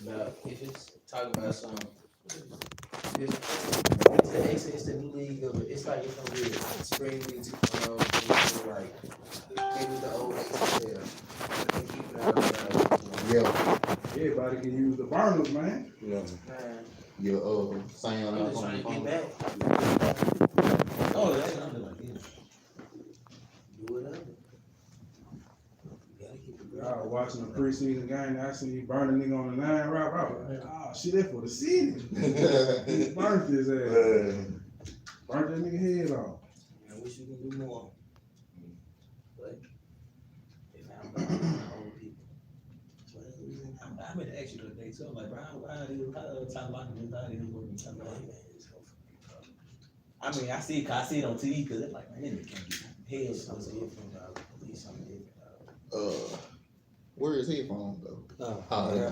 about if it's talking about something. It's the new league of it. It's like it's gonna be a spring league 2.0. It's like maybe the old XFL. They keep it out. Yeah. Everybody can use the burners, man. Yeah. Man, Your sound I'm out just on trying the to get phone. back. Oh, that's what I'm doing like this. Do whatever. You gotta keep it I going. was watching a preseason game. I seen you burn a nigga on the 9 route. I was like, oh shit, that for the city. He burnt his ass. Burnt that nigga head off. I wish we could do more. But they found old people. So that's the reason I meant to ask you the other day too. I'm like, bro, how do you talk about this? How do you work with talk about it? it's so fucking tough. I mean, I see it on TV because it's like, man, this nigga can't get head. It's something different, dog. At least something different, Where is he from though? dog. Oh, yeah.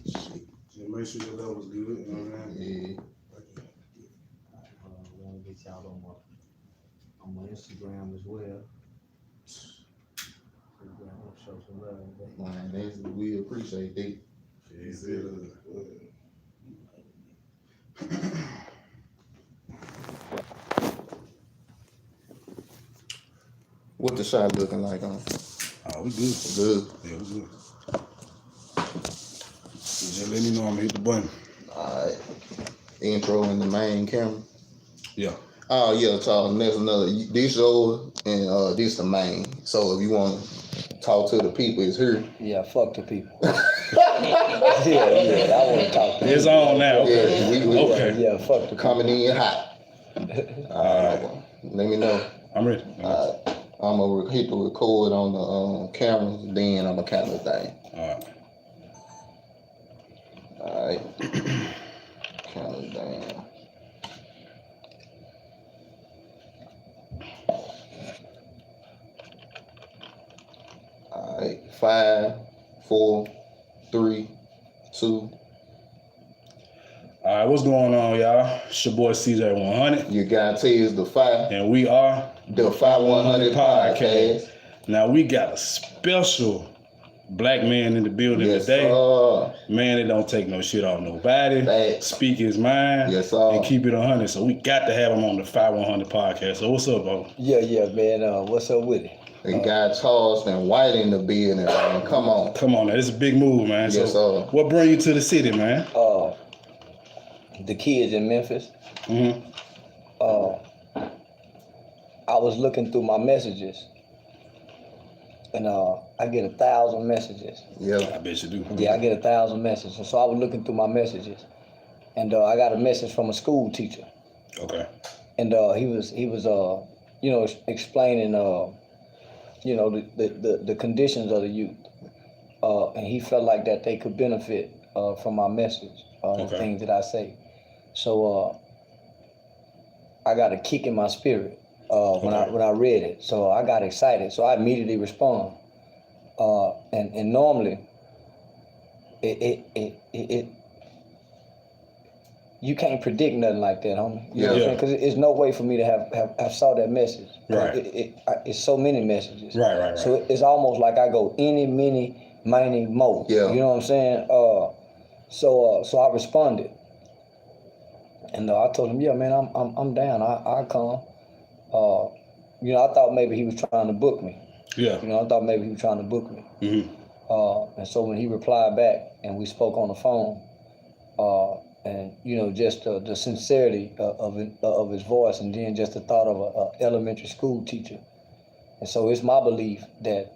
Shit. Just make sure your level's good. You know what I'm saying? Yeah. I want to get y'all on my Instagram as well. I'm gonna show some love today. Man, we appreciate that. What the shot looking like on? Oh, we good. Good. Yeah, we good. Just let me know I'm gonna hit the button. Alright. Intro in the main camera. Yeah. Oh yeah, Charles. There's another. This yours and this the main. So if you want to talk to the people, it's here. Yeah, fuck the people. yeah, I want to talk to It's on now. Yeah, we Okay. Yeah, fuck the people. coming in hot. Alright. Let me know. I'm ready. Alright. I'm gonna hit the record on the camera, then I'm gonna count the thing. Alright. Alright. Count it down. Alright. 5, 4, 3, 2. Alright, what's going on, y'all? It's your boy CJ100, You gotta tell the 5. and we are The Fye100 podcast. Now we got a special black man in the building Yes, today. sir. Man that don't take no shit off nobody. Facts. Speak his mind. Yes, sir. And keep it 100. So we got to have him on the Fye100 podcast. So what's up, bro? Yeah, man. What's up with it? We got Charleston White in the building, man. Come on. Come on, now. This is a big move, man. Yes, so sir. what bring you to the city, man? The kids in Memphis. Mm-hmm. I was looking through my messages, and I get 1,000 messages. Yeah. I bet you do. Yeah, I get 1,000 messages. And so I was looking through my messages, and I got a message from a school teacher, Okay. and he was explaining the conditions of the youth, and he felt like that they could benefit from my message, the Okay. things that I say. So I got a kick in my spirit when I read it. So I got excited. So I immediately respond. And normally it you can't predict nothing like that, homie. You know what I'm saying? Because it's no way for me to have saw that message. Right. It's so many messages. Right. So it's almost like I go any, many, many, mo. Yeah. You know what I'm saying? So I responded, and I told him, yeah, man, I'm down. I come. I thought maybe he was trying to book me. Yeah. I thought maybe he was trying to book me. Mm-hmm. And so when he replied back and we spoke on the phone, and just the sincerity of his voice, and then just the thought of a elementary school teacher. And so it's my belief that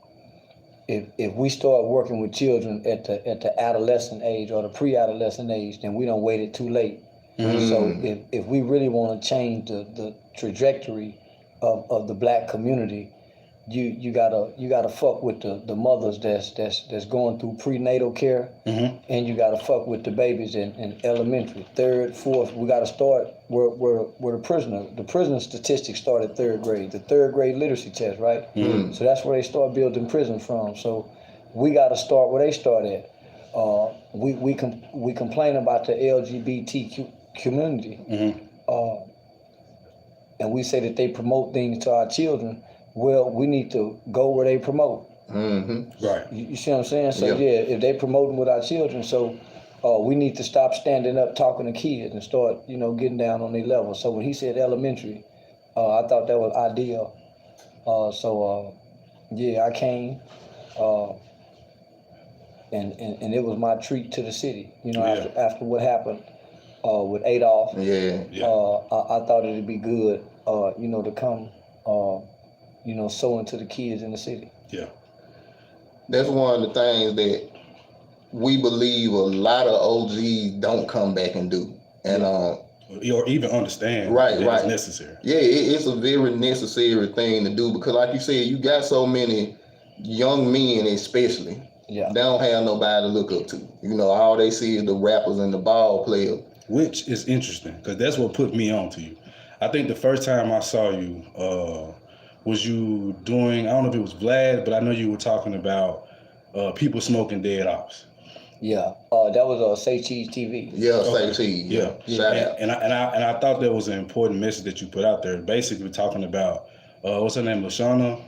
if we start working with children at the adolescent age or the pre-adolescent age, then we don't wait it too late. Mm. So if we really want to change the trajectory of the black community, you gotta fuck with the mothers that's going through prenatal care, Mm-hmm. and you gotta fuck with the babies in elementary, 3rd, 4th. We gotta start where the prisoner statistics start at 3rd grade, the 3rd grade literacy test, right? Mm-hmm. So that's where they start building prisons from. So we gotta start where they start at. We complain about the LGBTQ community, Mm-hmm. And we say that they promote things to our children. Well, we need to go where they promote. Mm-hmm. Right. You see what I'm saying? So Yeah. if they promoting with our children, so we need to stop standing up talking to kids and start, getting down on their level. So when he said elementary, I thought that was ideal. I came, and it was my treat to the city. After what happened with Adolph, Yeah. I thought it'd be good, to come, sow into the kids in the city. Yeah. That's one of the things that we believe a lot of OGs don't come back and do. And or even understand right. it's necessary. Yeah, it's a very necessary thing to do because, like you said, you got so many young men, especially. Yeah. They don't have nobody to look up to. All they see is the rappers and the ball players. Which is interesting because that's what put me on to you. I think the first time I saw you was you doing, I don't know if it was Vlad, but I know you were talking about people smoking dead ops. Yeah, that was Say Cheese TV. Yeah, Say Cheese. Yeah. Shout out. And I thought that was an important message that you put out there. Basically talking about what's her name, Lashana,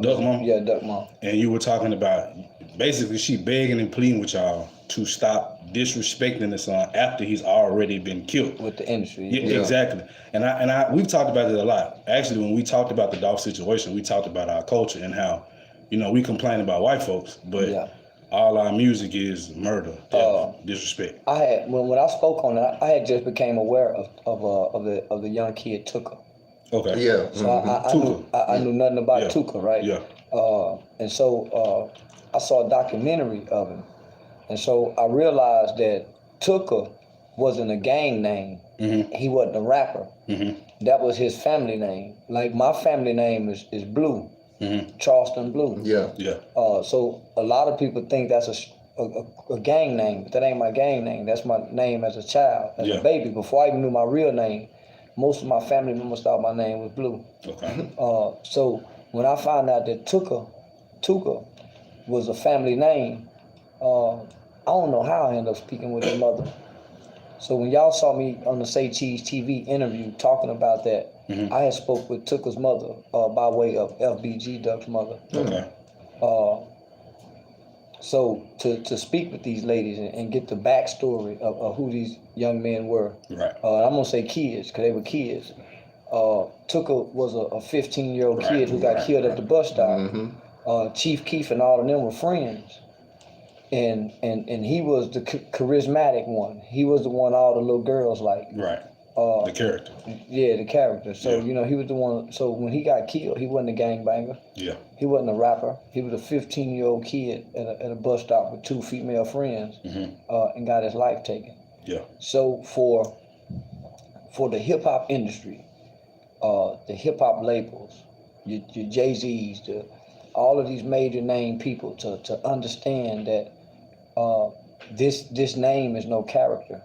Duck Mom. Yeah, Duck Mom. And you were talking about basically she begging and pleading with y'all to stop disrespecting the son after he's already been killed with the industry. Yeah. Exactly. And we've talked about it a lot. Actually, when we talked about the Dolph situation, we talked about our culture and how, we complain about white folks, but all our music is murder, death, disrespect. I had when I spoke on it, I had just became aware of the young kid Tuka. Okay. Yeah. So I knew nothing about Tuka, right? Yeah. And so I saw a documentary of him, and so I realized that Tuka wasn't a gang name. Mm-hmm. He wasn't a rapper. Mm-hmm. That was his family name. Like my family name is Blue. Mm-hmm. Charleston Blue. Yeah. Yeah. So a lot of people think that's a gang name, but that ain't my gang name. That's my name as a child, as a baby. Before I even knew my real name, most of my family members thought my name was Blue. Okay. So when I found out that Tuka was a family name, I don't know how I ended up speaking with his mother. So when y'all saw me on the Say Cheese TV interview talking about that, I had spoke with Tuka's mother by way of FBG, Duck's mother. Okay. So to speak with these ladies and get the backstory of who these young men were. Right. I'm gonna say kids, because they were kids. Tuka was a 15-year-old kid who got killed at the bus stop. Chief Keef and all of them were friends. And he was the charismatic one. He was the one all the little girls liked. Right. The character. Yeah, the character. So, he was the one. So when he got killed, he wasn't a gangbanger. Yeah. He wasn't a rapper. He was a 15-year-old kid at a bus stop with two female friends and got his life taken. Yeah. So for the hip-hop industry, the hip-hop labels, your Jay-Z's, all of these major name people to understand that this name is no character.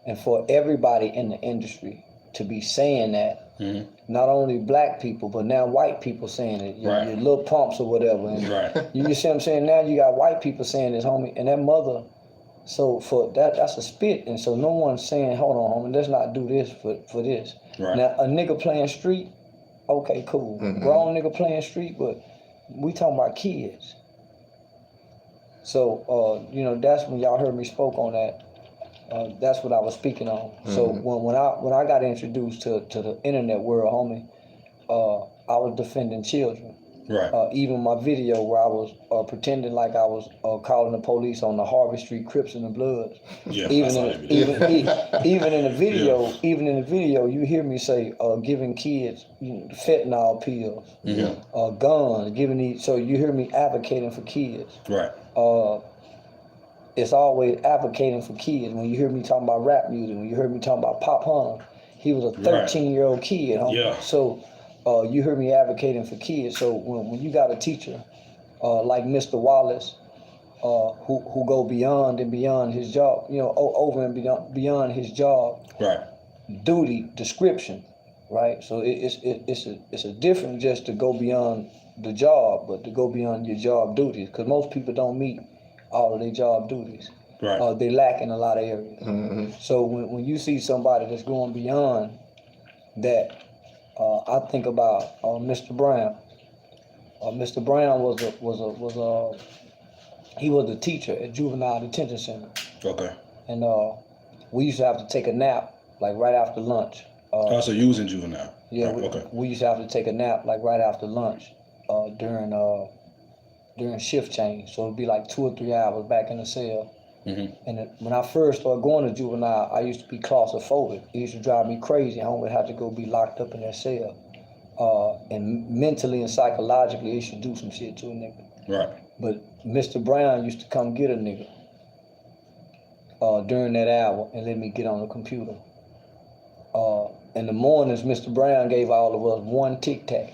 And for everybody in the industry to be saying that, not only black people, but now white people saying it, your little pumps or whatever. And you see what I'm saying? Now you got white people saying this, homie, and that mother, so for that's a spit. And so no one's saying, hold on, homie, let's not do this for this. Right. Now, a nigga playing street, okay, cool. Grown nigga playing street, but we talking about kids. So, that's when y'all heard me spoke on that. That's what I was speaking on. So when I got introduced to the internet world, homie, I was defending children. Right. Even my video where I was pretending like I was calling the police on the Harvey Street Crips and the Bloods. Yeah. Even in the video, you hear me say giving kids fentanyl pills, guns, giving these. So you hear me advocating for kids. Right. It's always advocating for kids. When you hear me talking about rap music, when you heard me talking about Pop-Hunter, he was a 13-year-old kid. Homie. Yeah. So you heard me advocating for kids. So when you got a teacher like Mr. Wallace, who go beyond and beyond his job, over and beyond his job, duty description, right? So it's a different just to go beyond the job, but to go beyond your job duties, because most people don't meet all of their job duties. Right. They lack in a lot of areas. So when you see somebody that's going beyond that, I think about Mr. Brown. Mr. Brown he was a teacher at Juvenile Detention Center. Okay. And we used to have to take a nap like right after lunch. So you was in juvenile? Yeah, right. we used to have to take a nap like right after lunch during shift change. So it'd be like 2 or 3 hours back in the cell. Mm-hmm. And when I first started going to juvenile, I used to be claustrophobic. It used to drive me crazy. I would have to go be locked up in that cell. And mentally and psychologically, it used to do some shit to a nigga. Right. But Mr. Brown used to come get a nigga during that hour and let me get on the computer. In the mornings, Mr. Brown gave all of us 1 Tic Tac.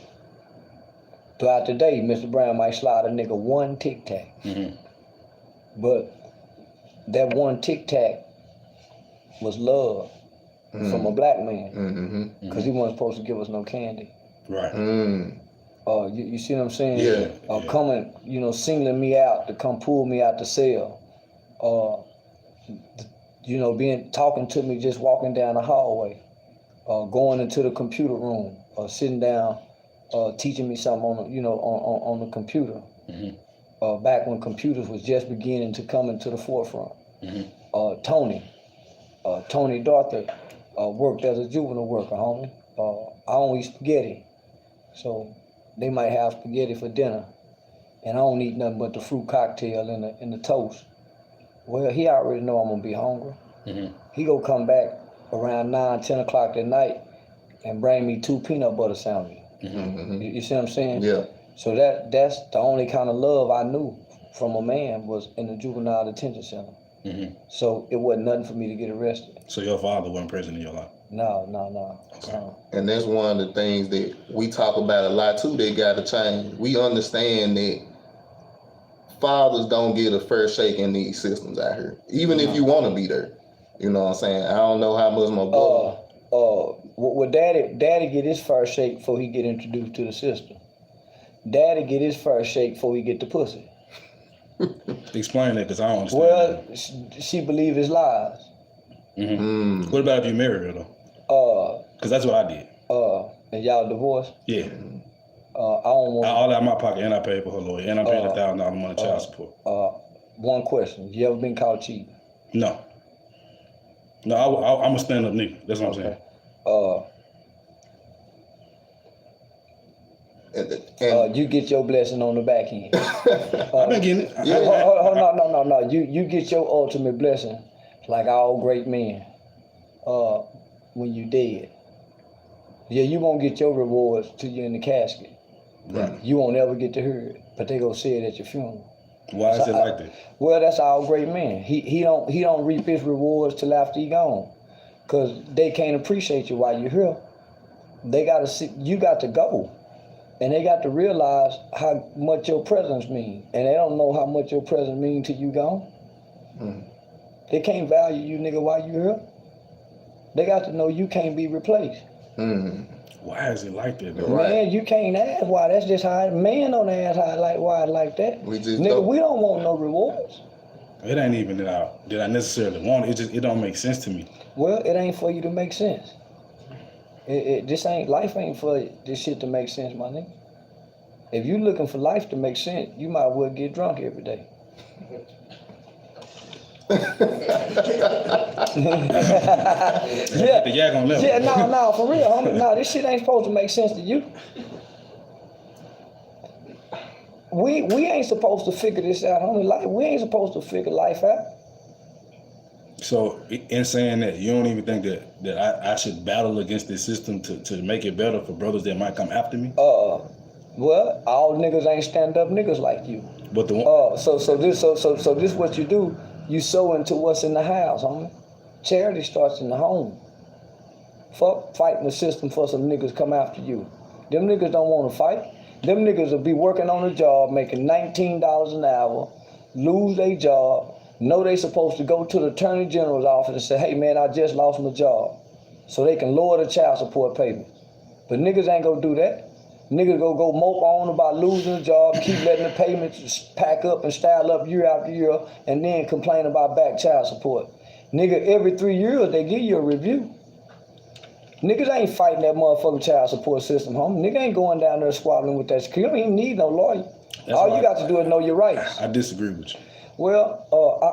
Throughout the day, Mr. Brown might slide a nigga 1 Tic Tac. Mm-hmm. But that 1 Tic Tac was love from a black man, because he wasn't supposed to give us no candy. Right. You see what I'm saying? Yeah. Coming, singling me out to come pull me out the cell. Talking to me just walking down the hallway. Going into the computer room, sitting down, teaching me something on the computer. Mm-hmm. Back when computers was just beginning to come into the forefront. Mm-hmm. Tony Dorther worked as a juvenile worker, homie. I don't eat spaghetti, so they might have spaghetti for dinner, and I don't eat nothing but the fruit cocktail and the toast. Well, he already know I'm gonna be hungry. Mm-hmm. He gonna come back around 9, 10 o'clock at night and bring me 2 peanut butter sandwiches. Mm-hmm. You see what I'm saying? Yeah. So that's the only kind of love I knew from a man was in the juvenile detention center. Mm-hmm. So it wasn't nothing for me to get arrested. So your father wasn't present in your life? No. Okay. And that's one of the things that we talk about a lot too, that gotta change. We understand that fathers don't get a fair shake in these systems out here, even if you want to be there. You know what I'm saying? I don't know how much my brother. Well, daddy get his fair shake before he get introduced to the system. Daddy get his fair shake before he get the pussy. Explain that, because I don't understand. Well, she believe his lies. Mm-hmm. What about if you marry her though? Because that's what I did. And y'all divorced? Yeah. I don't want. All out of my pocket, and I paid for her lawyer, and I paid $1,000 a month child support. One question: you ever been caught cheating? No, I'm a stand-up nigga. That's what I'm saying. You get your blessing on the back end. I've been getting it. No. You get your ultimate blessing, like all great men, when you dead. Yeah, you won't get your rewards till you're in the casket. Right. You won't ever get to hear it, but they gonna say it at your funeral. Why is it like that? Well, that's all great men. He don't reap his rewards till after he gone, cause they can't appreciate you while you're here. They gotta see you got to go, and they got to realize how much your presence mean, and they don't know how much your presence mean till you gone. They can't value you, nigga, while you here. They got to know you can't be replaced. Why is it like that, though? Man, you can't ask why. That's just how it, man don't ask why it like that. We just nigga, we don't want no rewards. It ain't even that I necessarily want it. It don't make sense to me. Well, it ain't for you to make sense. Life ain't for this shit to make sense, my nigga. If you looking for life to make sense, you might well get drunk every day. Yeah, no, for real, homie. No, this shit ain't supposed to make sense to you. We ain't supposed to figure this out, homie. We ain't supposed to figure life out. So, in saying that, you don't even think that I should battle against this system to make it better for brothers that might come after me? Well, all niggas ain't stand-up niggas like you. But the one. So this what you do. You sow into what's in the house, homie. Charity starts in the home. Fuck fighting the system for some niggas come after you. Them niggas don't want to fight. Them niggas will be working on a job, making $19 an hour, lose their job, know they supposed to go to the Attorney General's office and say, hey man, I just lost my job. So they can lower the child support payment. But niggas ain't gonna do that. Niggas go mope on about losing a job, keep letting the payments pack up and style up year after year, and then complain about back child support. Nigga, every 3 years they give you a review. Niggas ain't fighting that motherfucking child support system, homie. Nigga ain't going down there squabbling with that. You don't even need no lawyer. All you got to do is know your rights. I disagree with you. Well,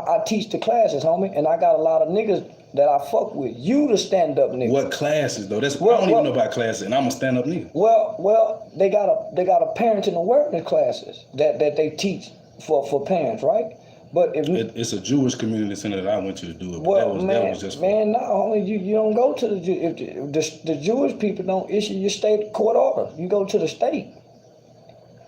I teach the classes, homie, and I got a lot of niggas that I fuck with. You the stand-up nigga. What classes though? I don't even know about classes, and I'm a stand-up nigga. Well, they got a parenting awareness classes that they teach for parents, right? But if it's a Jewish community center that I went to do it. Well, But that was just man, no, homie, you don't go to the Jewish people don't issue your state court order. You go to the state.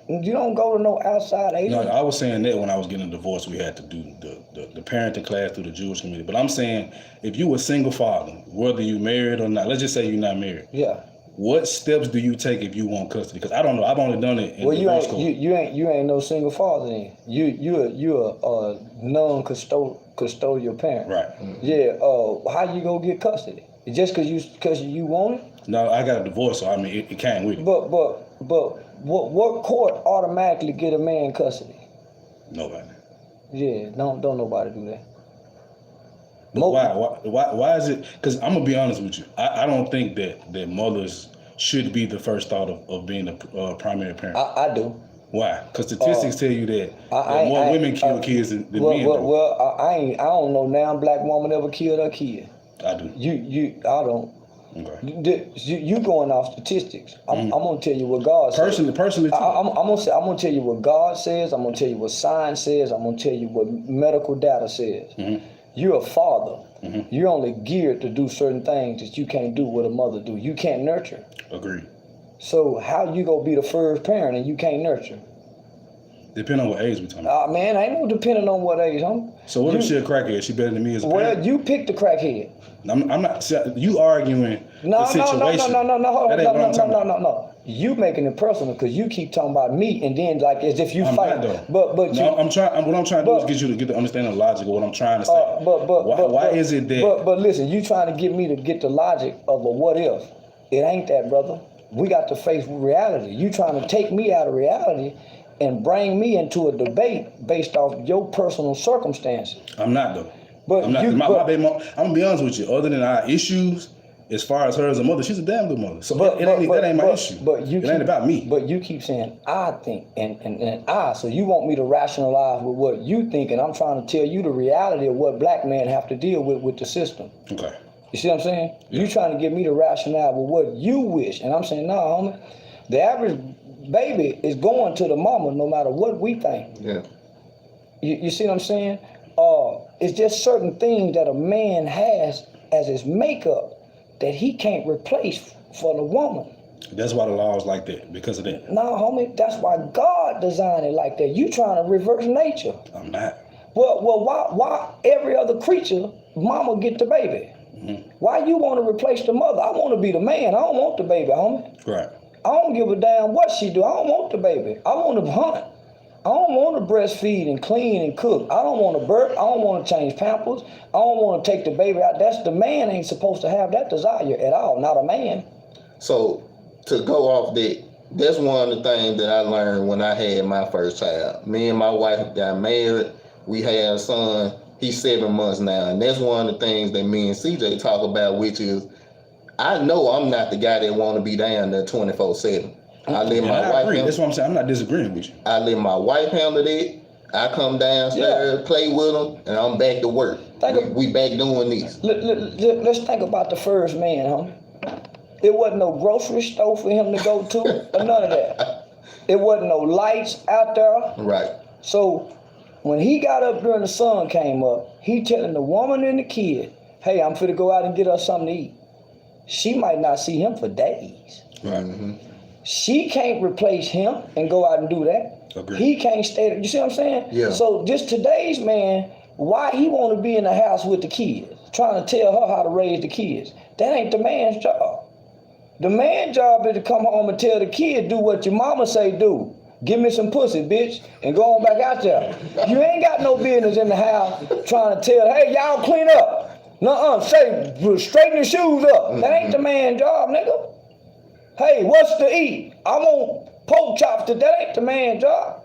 You don't go to no outside agency. No, I was saying that when I was getting a divorce, we had to do the parenting class through the Jewish community. But I'm saying, if you a single father, whether you married or not, let's just say you're not married. Yeah. What steps do you take if you want custody? Because I don't know. I've only done it in divorce court. You ain't no single father then. You a non-custodial parent. Right. Yeah. How you gonna get custody? Just cause you want it? No, I got a divorce, so I mean it came with it. But what court automatically get a man custody? Nobody. Yeah. Don't nobody do that. But why is it? Because I'm gonna be honest with you. I don't think that mothers should be the first thought of being a primary parent. I do. Why? Because statistics tell you that more women kill kids than men do. Well, I don't know now black woman ever killed her kid. I do. I don't. Okay. You going off statistics. I'm gonna tell you what God says. Personally, too. I'm gonna tell you what God says. I'm gonna tell you what science says. I'm gonna tell you what medical data says. Mm-hmm. You're a father. Mm-hmm. You're only geared to do certain things that you can't do what a mother do. You can't nurture. Agreed. So how you gonna be the first parent and you can't nurture? Depending on what age we talking about. Man, ain't no depending on what age, homie. So what if she a crackhead? She better than me as a parent? Well, you picked the crackhead. I'm not. See, you arguing the situation. No. You making it personal because you keep talking about me and then like as if you fight. But what I'm trying to do is get you to get the understanding of logic of what I'm trying to say. Why is it that? But listen, you trying to get me to get the logic of a what if? It ain't that, brother. We got to face reality. You trying to take me out of reality and bring me into a debate based off your personal circumstances. I'm not though. But I'm not. My baby mom, I'm gonna be honest with you. Other than our issues, as far as her as a mother, she's a damn good mother. So that ain't my issue. It ain't about me. But you keep saying I think and I. So you want me to rationalize with what you think, and I'm trying to tell you the reality of what black men have to deal with the system. Okay. You see what I'm saying? Yeah. You trying to get me to rationalize with what you wish, and I'm saying no, homie. The average baby is going to the mama no matter what we think. Yeah. You see what I'm saying? It's just certain things that a man has as his makeup that he can't replace for the woman. That's why the law is like that, because of that. No, homie, that's why God designed it like that. You trying to reverse nature. I'm not. Well, why every other creature, mama get the baby? Mm-hmm. Why you want to replace the mother? I want to be the man. I don't want the baby, homie. Right. I don't give a damn what she do. I don't want the baby. I want to hunt. I don't want to breastfeed and clean and cook. I don't want to burp. I don't want to change pampers. I don't want to take the baby out. That's the man ain't supposed to have that desire at all, not a man. So to go off that, that's one of the things that I learned when I had my first child. Me and my wife got married. We had a son. He's 7 months now. And that's one of the things that me and CJ talk about, which is I know I'm not the guy that want to be down there 24/7. I let my wife handle. That's what I'm saying. I'm not disagreeing with you. I let my wife handle it. I come downstairs, play with them, and I'm back to work. We back doing this. Let's think about the first man, homie. It wasn't no grocery store for him to go to, or none of that. It wasn't no lights out there. Right. So when he got up during the sun came up, he telling the woman and the kid, hey, I'm finna go out and get us something to eat. She might not see him for days. Right. Mm-hmm. She can't replace him and go out and do that. Agreed. He can't stay. You see what I'm saying? Yeah. So just today's man, why he want to be in the house with the kids, trying to tell her how to raise the kids? That ain't the man's job. The man's job is to come home and tell the kid, do what your mama say do. Give me some pussy, bitch, and go on back out there. You ain't got no business in the house trying to tell, hey, y'all clean up. Nuh-uh, say, straighten your shoes up. That ain't the man's job, nigga. Hey, what's to eat? I want pork chops today. That ain't the man's job.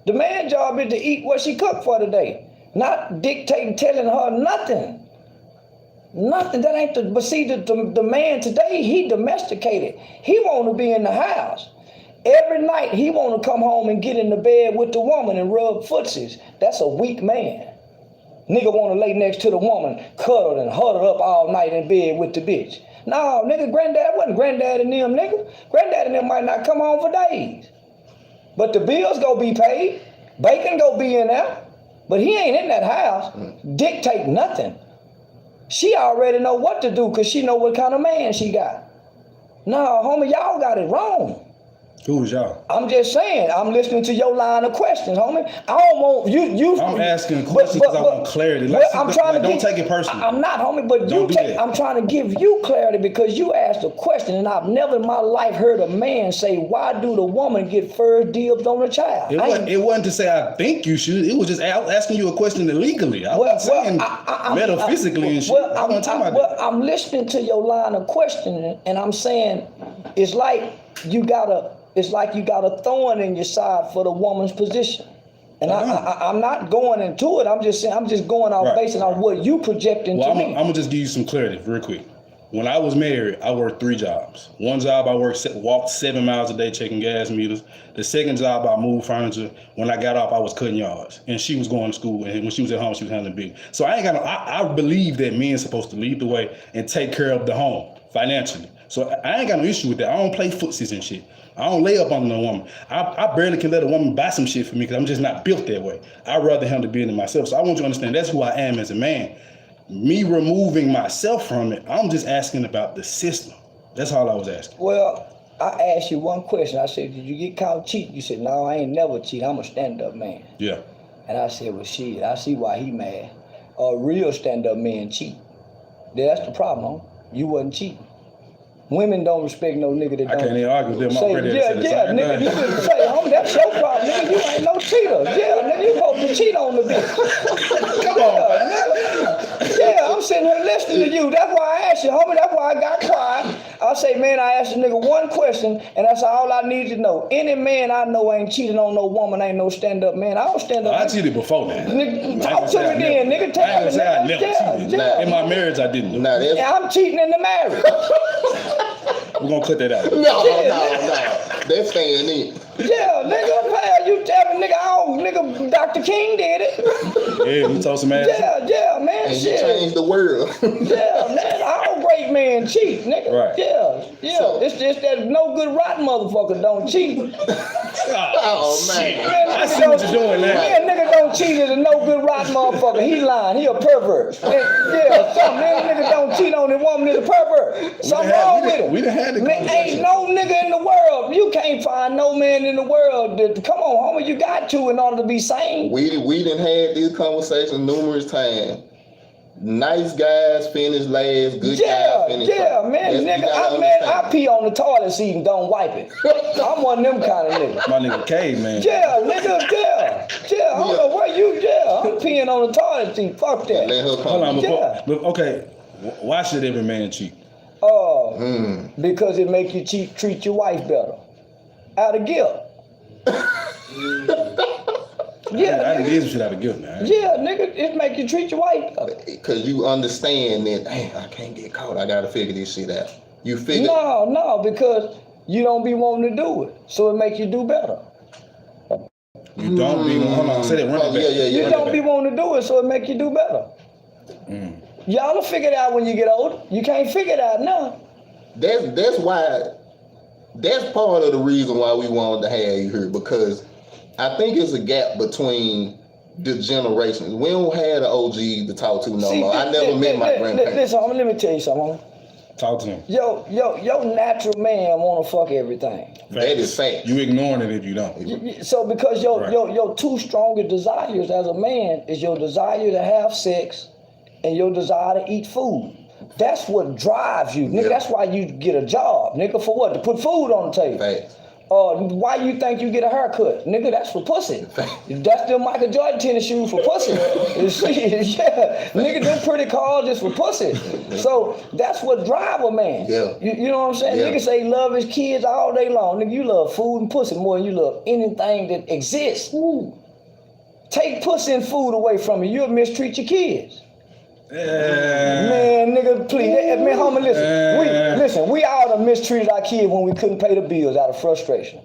The man's job is to eat what she cooked for today, not dictating, telling her nothing. Nothing. That ain't the. But see, the man today, he domesticated. He want to be in the house. Every night he want to come home and get in the bed with the woman and rub footsies. That's a weak man. Nigga want to lay next to the woman, cuddled and huddled up all night in bed with the bitch. No, nigga, granddad wasn't granddad and them, nigga. Granddad and them might not come home for days. But the bills go be paid. Bacon go be in there. But he ain't in that house. Dictate nothing. She already know what to do because she know what kind of man she got. No, homie, y'all got it wrong. Who is y'all? I'm just saying, I'm listening to your line of questions, homie. I don't want you. I'm asking questions because I want clarity. Like, I'm trying to don't take it personally. I'm not, homie, but I'm trying to give you clarity because you asked a question, and I've never in my life heard a man say, "Why do the woman get first dibs on the child?" It wasn't to say I think you should. It was just asking you a question illegally. I wasn't saying metaphysically and shit. I wasn't talking about that. I'm listening to your line of questioning, and I'm saying it's like you got a thorn in your side for the woman's position. And I'm not going into it. I'm just saying, I'm just going off based on what you projecting to me. I'm gonna just give you some clarity real quick. When I was married, I worked 3 jobs. One job I walked 7 miles a day checking gas meters. The second job I moved furniture. When I got off, I was cutting yards. And she was going to school. And when she was at home, she was handling business. So I believe that men are supposed to lead the way and take care of the home financially. So I ain't got no issue with that. I don't play footsies and shit. I don't lay up on no woman. I barely can let a woman buy some shit for me because I'm just not built that way. I'd rather handle business myself. So I want you to understand that's who I am as a man. Me removing myself from it, I'm just asking about the system. That's all I was asking. Well, I asked you one question. I said, did you get caught cheating? You said, no, I ain't never cheat. I'm a stand-up man. Yeah. And I said, well, shit, I see why he mad. Real stand-up men cheat. That's the problem, huh? You wasn't cheating. Women don't respect no nigga that don't. I can't even argue with them. Nigga, you couldn't say, homie, that's your problem, nigga. You ain't no cheater. Yeah, nigga, you supposed to cheat on the bitch. Come on, nigga. Yeah, I'm sitting here listening to you. That's why I asked you, homie. That's why I got quiet. I say, man, I asked the nigga one question, and that's all I need to know. Any man I know ain't cheating on no woman, ain't no stand-up man. I don't stand up. I cheated before that. Nigga, talk to me then, nigga. I didn't say I never cheated. In my marriage, I didn't. I'm cheating in the marriage. We're gonna cut that out. No. That's staying in. Yeah, nigga, pal, you tell me, nigga, Dr. King did it. Yeah, he told some ass. Yeah, man, and shit. He changed the world. Yeah, man, all great men cheat, nigga. Right. Yeah. So, it's just that no good rotten motherfucker don't cheat. Oh, man. I see what you're doing now. Man, nigga don't cheat is a no good rotten motherfucker. He lying, he a pervert. Nigga don't cheat on the woman is a pervert. Something wrong with him. We done had the conversation. Ain't no nigga in the world. You can't find no man in the world that, come on, homie, you got to in order to be sane. We done had this conversation numerous times. Nice guys finish last, good guys finish first. Yeah, man, nigga, I pee on the toilet seat and don't wipe it. I'm one of them kind of niggas. My nigga Cave, man. Yeah, nigga, yeah. I don't know where you, I'm peeing on the toilet seat. Fuck that. Let her come. Hold on, okay, why should every man cheat? Because it make you treat your wife better. Out of guilt. Yeah, I done did some shit out of guilt, man. Yeah, nigga, it make you treat your wife better. Because you understand that, hey, I can't get caught. I gotta figure this shit out. You figure? No, because you don't be wanting to do it, so it make you do better. You don't be. Hold on, say that. Run it back. Yeah. You don't be wanting to do it, so it make you do better. Y'all will figure it out when you get older. You can't figure it out now. That's why. That's part of the reason why we wanted to have you here, because I think it's a gap between the generations. We don't have the OG to talk to no more. I never met my grandparents. Listen, let me tell you something. Talk to him. Your natural man wanna fuck everything. That is fact. You ignoring it if you don't. So because your two strongest desires as a man is your desire to have sex and your desire to eat food. That's what drives you, nigga. Yeah. That's why you get a job, nigga. For what? To put food on the table. Facts. Why you think you get a haircut? Nigga, that's for pussy. That's them Michael Jordan tennis shoes for pussy. Yeah, nigga, them pretty cars is for pussy. So that's what drive a man. Yeah. You know what I'm saying? Yeah. Nigga say he love his kids all day long. Nigga, you love food and pussy more than you love anything that exists. Take pussy and food away from you, you'll mistreat your kids. Man, nigga, please. Man, homie, listen. We all done mistreated our kids when we couldn't pay the bills out of frustration.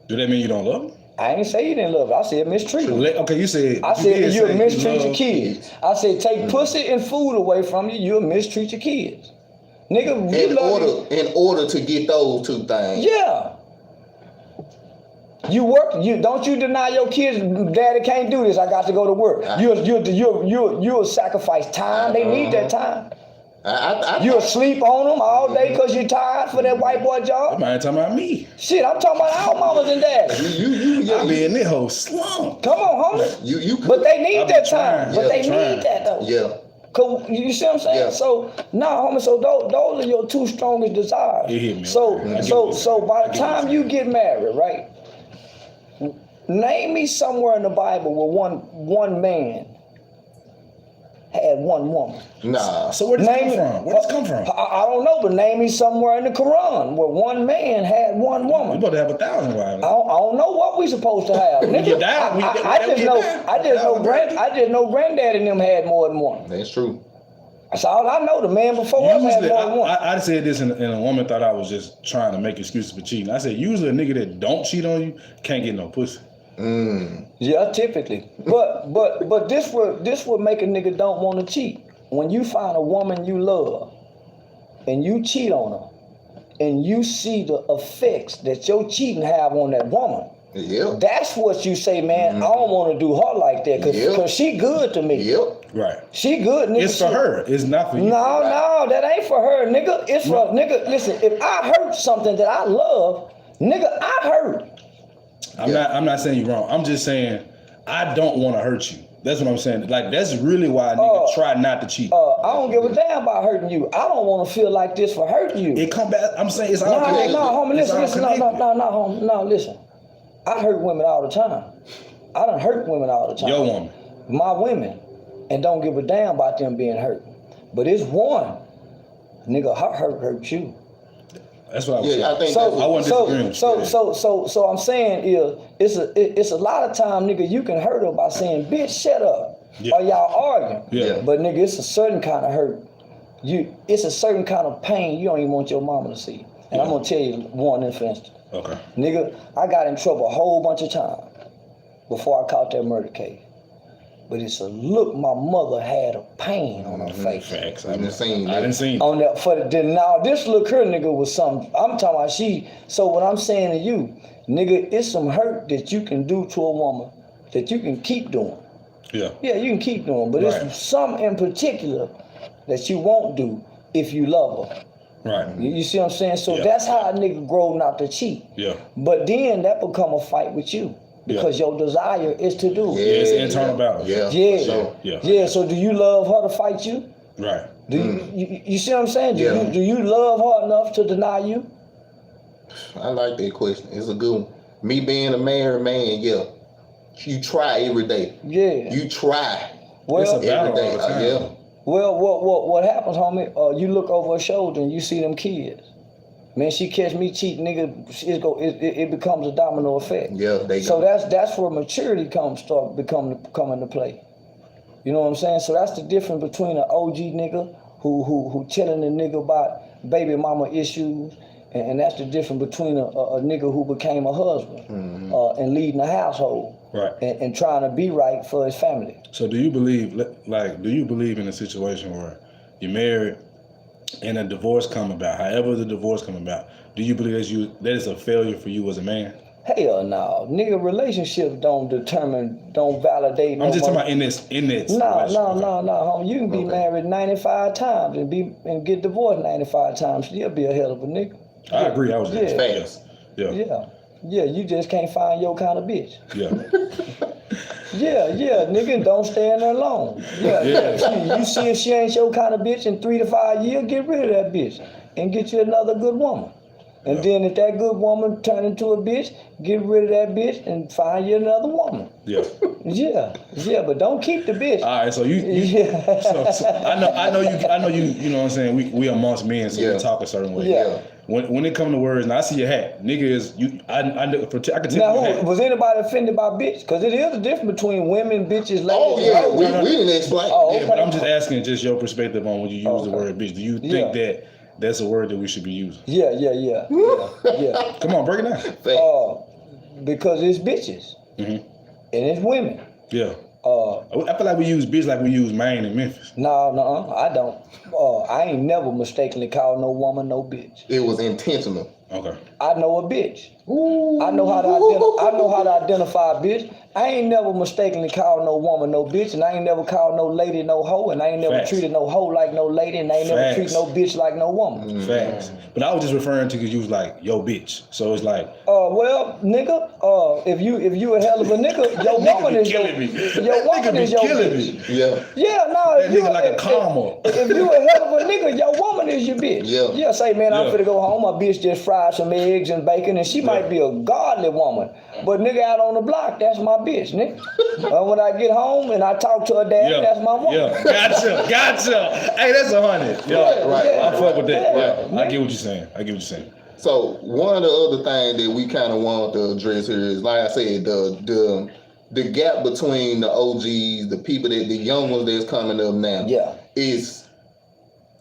Do that mean you don't love them? I ain't say you didn't love it. I said mistreat. Okay, you said. I said you mistreat your love kids. I said take pussy and food away from you. You'll mistreat your kids, nigga. In order to get those two things. Yeah. You work. Don't you deny your kids. Daddy can't do this. I got to go to work. You'll sacrifice time. They need that time. You'll sleep on them all day because you're tired for that white boy job. I'm talking about me. Shit, I'm talking about our mamas and daddies. I be in this whole slump. Come on, homie. But they need that time. But they need that though. Yeah. Cause you see what I'm saying? Yeah. So homie. So those are your two strongest desires. It hit me. So by the time you get married, right? Name me somewhere in the Bible where one man had one woman. Nah. So where does it come from? Where does it come from? I don't know, but name me somewhere in the Quran where one man had one We woman. about to have 1,000 wives. I don't know what we supposed to have. Nigga, you die, I just know granddaddy and them had more than one. That's true. That's all I know. The man before us had more than one. I said this and a woman thought I was just trying to make excuses for cheating. I said usually a nigga that don't cheat on you can't get no pussy. Yeah, typically. But this would make a nigga don't want to cheat. When you find a woman you love and you cheat on her and you see the effects that your cheating have on that woman. Yeah. That's what you say, man. I don't want to do her like that because she good to me. Yep. Right. She good, nigga. It's for her. It's not for you. No, that ain't for her, nigga. It's for nigga. Listen, if I hurt something that I love, nigga, I hurt. I'm not saying you're wrong. I'm just saying I don't want to hurt you. That's what I'm saying. Like that's really why a nigga try not to cheat. I don't give a damn about hurting you. I don't want to feel like this for hurting you. It come back. I'm saying it's all connected. No, homie, It's listen, all homie, no, listen. I hurt women all the time. I done hurt women all the time. Your woman. My women, and don't give a damn about them being hurt. But it's one, nigga, her hurt you. That's what I was saying. I think I wasn't disagreeing with you. So I'm saying it's a lot of time, nigga, you can hurt her by saying, bitch, shut up. Yeah. Or y'all arguing. Yeah. But nigga, it's a certain kind of hurt. It's a certain kind of pain you don't even want your mama to see. And I'm gonna tell you one instance. Okay. Nigga, I got in trouble a whole bunch of times before I caught that murder case. But it's a look my mother had of pain on her face. Facts. I didn't see it. On that for the now this look her nigga was something. I'm talking about she. So what I'm saying to you, nigga, it's some hurt that you can do to a woman that you can keep doing. Yeah. Yeah, you can keep doing, but Right. it's some in particular that you won't do if you love her. Right. You see what I'm saying? So Yeah. that's how a nigga grow not to cheat. Yeah. But then that become a fight with you because your desire is to do it. Yeah, it's an internal battle. Yeah. Yeah. Sure. Yeah. So do you love her to fight you? Right. Do you see what I'm saying? Yeah. Do you love her enough to deny you? I like that question. It's a good one. Me being a married man, yeah. You try every day. Yeah. You try Well, It's a battle every day. all the time. Yeah. Well, what happens, homie? You look over her shoulder and you see them kids. Man, she catch me cheating, nigga. It becomes a domino effect. Yeah, So that's where maturity come into play. You know what I'm saying? So that's the difference between an OG nigga who telling the nigga about baby mama issues, and that's the difference between a nigga who became a husband and leading a household. Right. And trying to be right for his family. So do you believe in a situation where you're married and a divorce come about, however the divorce come about, do you believe that is a failure for you as a man? Hell no. Nigga, relationships don't validate. I'm just talking about in this. No, homie. You can be married 95 times and get divorced 95 times. Still be a hell of a nigga. I agree. I was just Facts. Yeah, you just can't find your kind of bitch. Yeah. Yeah, nigga, don't stay in there long. Yeah. You see if she ain't your kind of bitch in 3 to 5 years, get rid of that bitch and get you another good woman. And then if that good woman turn into a bitch, get rid of that bitch and find you another woman. Yeah. Yeah, but don't keep the bitch. All right, so you so I know you know what I'm saying, we amongst men, so we talk a certain way. Yeah. when it come to words, now I see your hat. Nigga is you. I can tell Now, your hat. was anybody offended by bitch? Because it is a difference between women, bitches, ladies. Oh yeah, we didn't explain. Oh, Yeah, but I'm just asking just your perspective on when you use the word bitch. Do you think that that's a word that we should be using? Yeah. Come on, break it down. Because it's bitches and it's women. Yeah. I feel like we use bitch like we use Maine and Memphis. No, I don't. I ain't never mistakenly called no woman no bitch. It was intentional. Okay. I know a bitch. I know how to identify a bitch. I ain't never mistakenly called no woman no bitch, and I ain't never called no lady no hoe, and I ain't never treated no hoe like no lady, and I ain't never treated no bitch like no woman. Facts. But I was just referring to because you was like, yo, bitch. So it's like, well, nigga, if you a hell of a nigga, your woman is your bitch. Yeah. Yeah, no. that nigga like a comma. If you a hell of a nigga, your woman is your bitch. Yeah. Yeah, say, man, I'm finna go home. My bitch just fried some eggs and bacon, and she might be a godly woman. But nigga out on the block, that's my bitch, nigga. When I get home and I talk to her dad, that's my woman. Yeah, gotcha. Hey, that's 100. Yeah, right. I fuck with that. Yeah, I get what you're saying. So one of the other things that we kind of want to address here is, like I said, the gap between the OGs, the people the young ones that's coming up now. Yeah.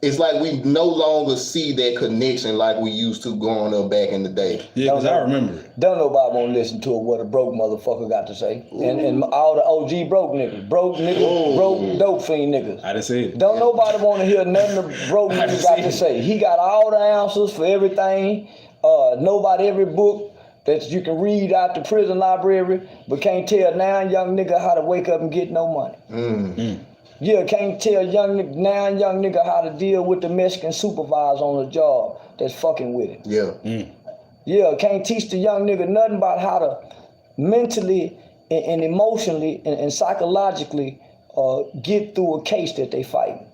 It's like we no longer see that connection like we used to growing up back in the day. Yeah, because I remember it. Don't nobody want to listen to what a broke motherfucker got to say. And all the OG broke niggas. Broke dope fiend niggas. I done said it. Don't nobody want to hear nothing the broke niggas got to say. He got all the answers for everything. Nobody every book that you can read out the prison library, but can't tell now young nigga how to wake up and get no money. Yeah, can't tell young nigga how to deal with the Mexican supervisor on the job that's fucking with him. Yeah. Yeah, can't teach the young nigga nothing about how to mentally and emotionally and psychologically get through a case that they fighting.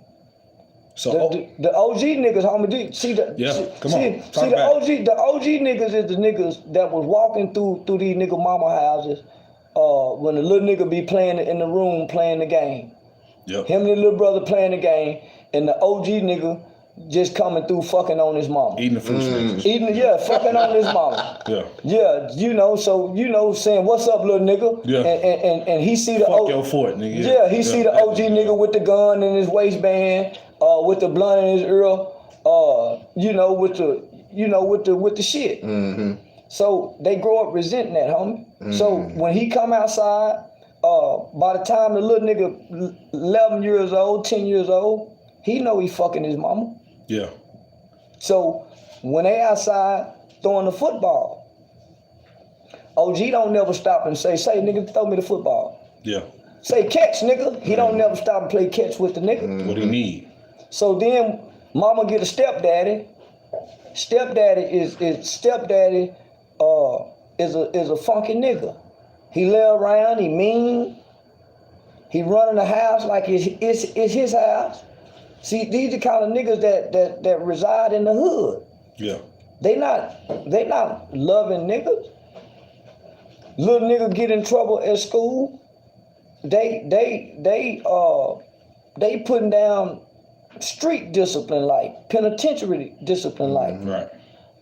So the OG niggas, homie, the OG niggas is the niggas that was walking through these nigga mama houses when the little nigga be playing in the room playing the game. Yep. Him and the little brother playing the game, and the OG nigga just coming through fucking on his mama. Eating the fruit snacks. Fucking on his mama. Yeah, saying, what's up, little nigga? Yeah. And he see the Fuck your fort, nigga. Yeah, he see the OG nigga with the gun in his waistband, with the blunt in his ear, with the shit. Mm-hmm. So they grow up resenting that, homie. So when he come outside, by the time the little nigga 11 years old, 10 years old, he know he fucking his mama. Yeah. So when they outside throwing the football, OG don't never stop and say, nigga, throw me the football. Yeah. Say catch, nigga. He don't never stop and play catch with the nigga. What he need. So then mama get a stepdaddy. Stepdaddy is a funky nigga. He lay around, he mean. He running the house like it's his house. See, these are the kind of niggas that reside in the hood. Yeah. They not loving niggas. Little nigga get in trouble at school. They putting down street discipline like penitentiary discipline like. Right.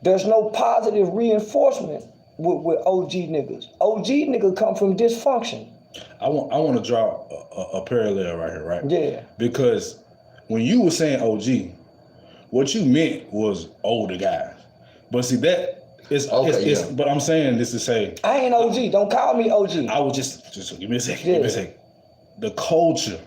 There's no positive reinforcement with OG niggas. OG niggas come from dysfunction. I want to draw a parallel right here, right? Yeah. Because when you were saying OG, what you meant was older guys. But see that it's but I'm saying this to say I ain't OG. Don't call me OG. I would just give me a second. Give me a second. The culture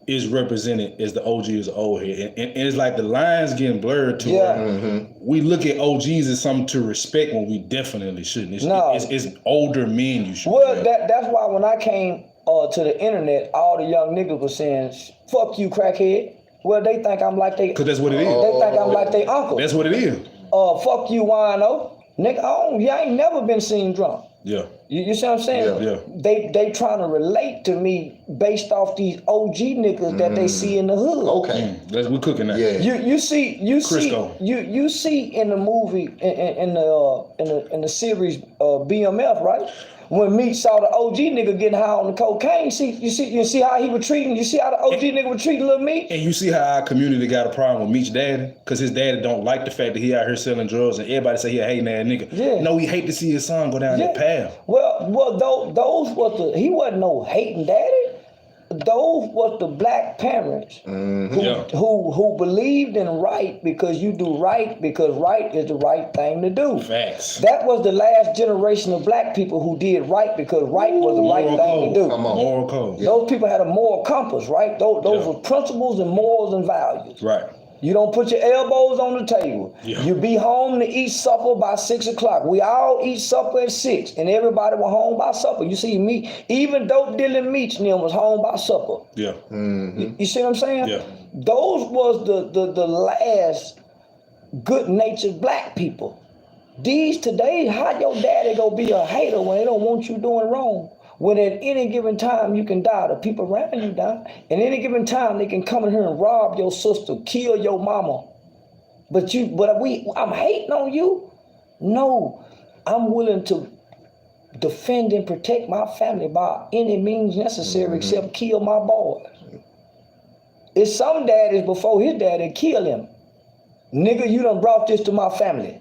is represented as the OG is old head. And it's like the lines getting blurred to where we look at OGs as something to respect when we definitely shouldn't. It's older men you should. Well, that's why when I came to the internet, all the young niggas were saying, fuck you, crackhead. Well, they think I'm like they... Because that's what it is. They think I'm like they uncle. That's what it is. Fuck you, wino. Nigga, I ain't never been seen drunk. Yeah. You see what I'm saying? Yeah. They trying to relate to me based off these OG niggas that they see in the hood. Okay. We cooking that. Yeah. You see Crisco. you see in the movie in the series BMF, right? when Meech saw the OG nigga getting high on the cocaine, you see how he was treating, you see how the OG nigga was treating little Meech? And you see how our community got a problem with Meech's daddy? Because his daddy don't like the fact that he out here selling drugs and everybody say he a hating ass nigga. Yeah. No, he hate to see his son go down that path. Well, those was he wasn't no hating daddy. Those was the black parents who believed in right because you do right because right is the right thing to do. Facts. That was the last generation of black people who did right because right was the right thing to do. Come on. Moral code. Those people had a moral compass, right? Those were principles and morals and values. Right. You don't put your elbows on the table. Yeah. You be home to eat supper by 6 o'clock. We all eat supper at 6, and everybody was home by supper. You see me, even dope dealing Meech and them was home by supper. Yeah. You see what I'm saying? Yeah. Those was the last good-natured black people. These today, how your daddy gonna be a hater when they don't want you doing wrong? When at any given time you can die, the people around you die. At any given time they can come in here and rob your sister, kill your mama. But I'm hating on you. No, I'm willing to defend and protect my family by any means necessary except kill my boys. It's some daddies before his daddy kill him. Nigga, you done brought this to my family.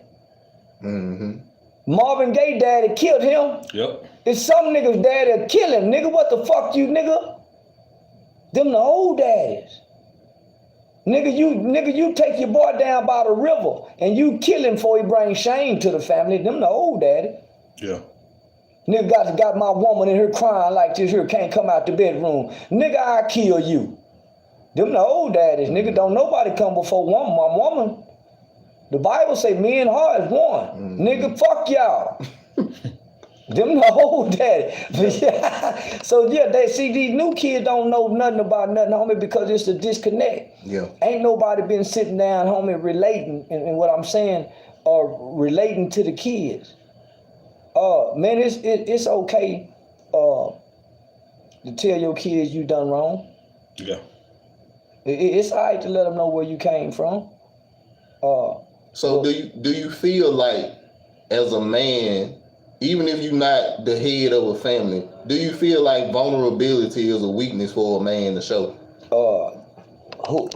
Marvin Gaye daddy killed him. Yep. It's some niggas daddy kill him. Nigga, what the fuck you nigga? Them the old daddies. Nigga, you take your boy down by the river and you kill him before he brings shame to the family. Them the old daddy. Yeah. Nigga got my woman in here crying like this here, can't come out the bedroom. Nigga, I kill you. Them the old daddies. Nigga, don't nobody come before my woman. The Bible say me and her is one. Nigga, fuck y'all. Them the old daddy. So they see these new kids don't know nothing about nothing, homie, because it's a disconnect. Yeah. Ain't nobody been sitting down, homie, relating and what I'm saying, or relating to the kids. Man, it's okay to tell your kids you done wrong. Yeah. It's all right to let them know where you came from. So do you feel like, as a man, even if you're not the head of a family, do you feel like vulnerability is a weakness for a man to show? Who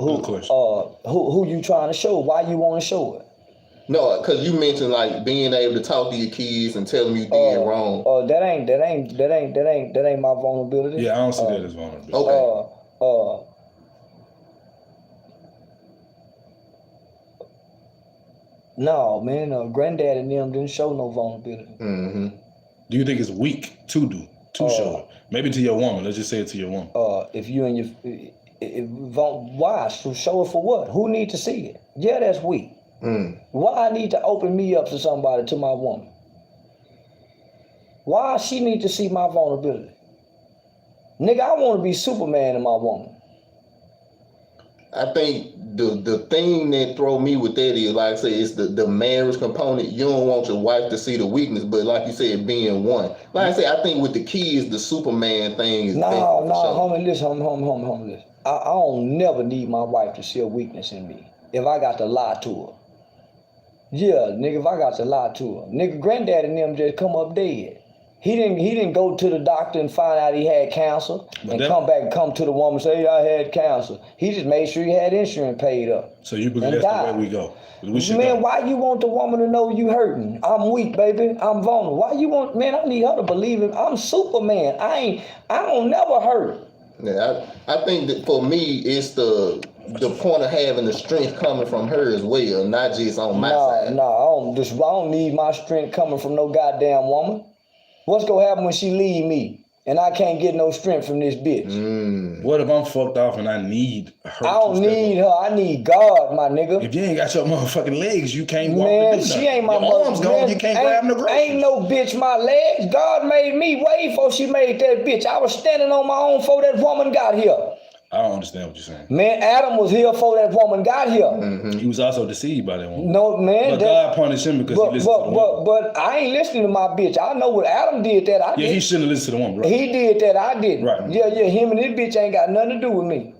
you trying to show? Why you want to show it? No, because you mentioned like being able to talk to your kids and tell them you did wrong. That ain't my vulnerability. Yeah, I don't see that as vulnerability. Okay. No, man, granddad and them didn't show no vulnerability. Do you think it's weak to show it? Maybe to your woman. Let's just say it to your woman. If you and why? So show it for what? Who need to see it? Yeah, that's weak. Why I need to open me up to somebody, to my woman? Why she need to see my vulnerability? Nigga, I want to be Superman in my woman. I think the thing that throw me with that is, like I say, it's the marriage component. You don't want your wife to see the weakness, but like you said, being one. Like I say, I think with the kids, the Superman thing is homie, listen, homie, listen. I don't never need my wife to see a weakness in me if I got to lie to her. Yeah, nigga, if I got to lie to her. Nigga, granddad and them just come up dead. He didn't go to the doctor and find out he had cancer come to the woman and say, hey, I had cancer. He just made sure he had insurance paid up. So you believe that's the way we go? Why you want the woman to know you hurting? I'm weak, baby. I'm vulnerable. Why you want, man, I need her to believe it. I'm Superman. I don't never hurt. Yeah, I think that for me, it's the point of having the strength coming from her as well, not just on my side. No, I don't need my strength coming from no goddamn woman. What's gonna happen when she leave me and I can't get no strength from this bitch? What if I'm fucked off and I need her? I don't need her. I need God, my nigga. If you ain't got your motherfucking legs, you can't walk. Man, she ain't my mother. Arms gone, you can't grab no groceries. Ain't no bitch my legs. God made me way before she made that bitch. I was standing on my own before that woman got here. I don't understand what you're saying. Man, Adam was here before that woman got here. He was also deceived by that woman. No, man. But God punished him because he listened to the woman. But I ain't listening to my bitch. I know what Adam did that I did. Yeah, he shouldn't have listened to the woman, right? He did that I didn't. Right. Yeah, him and this bitch ain't got nothing to do with me.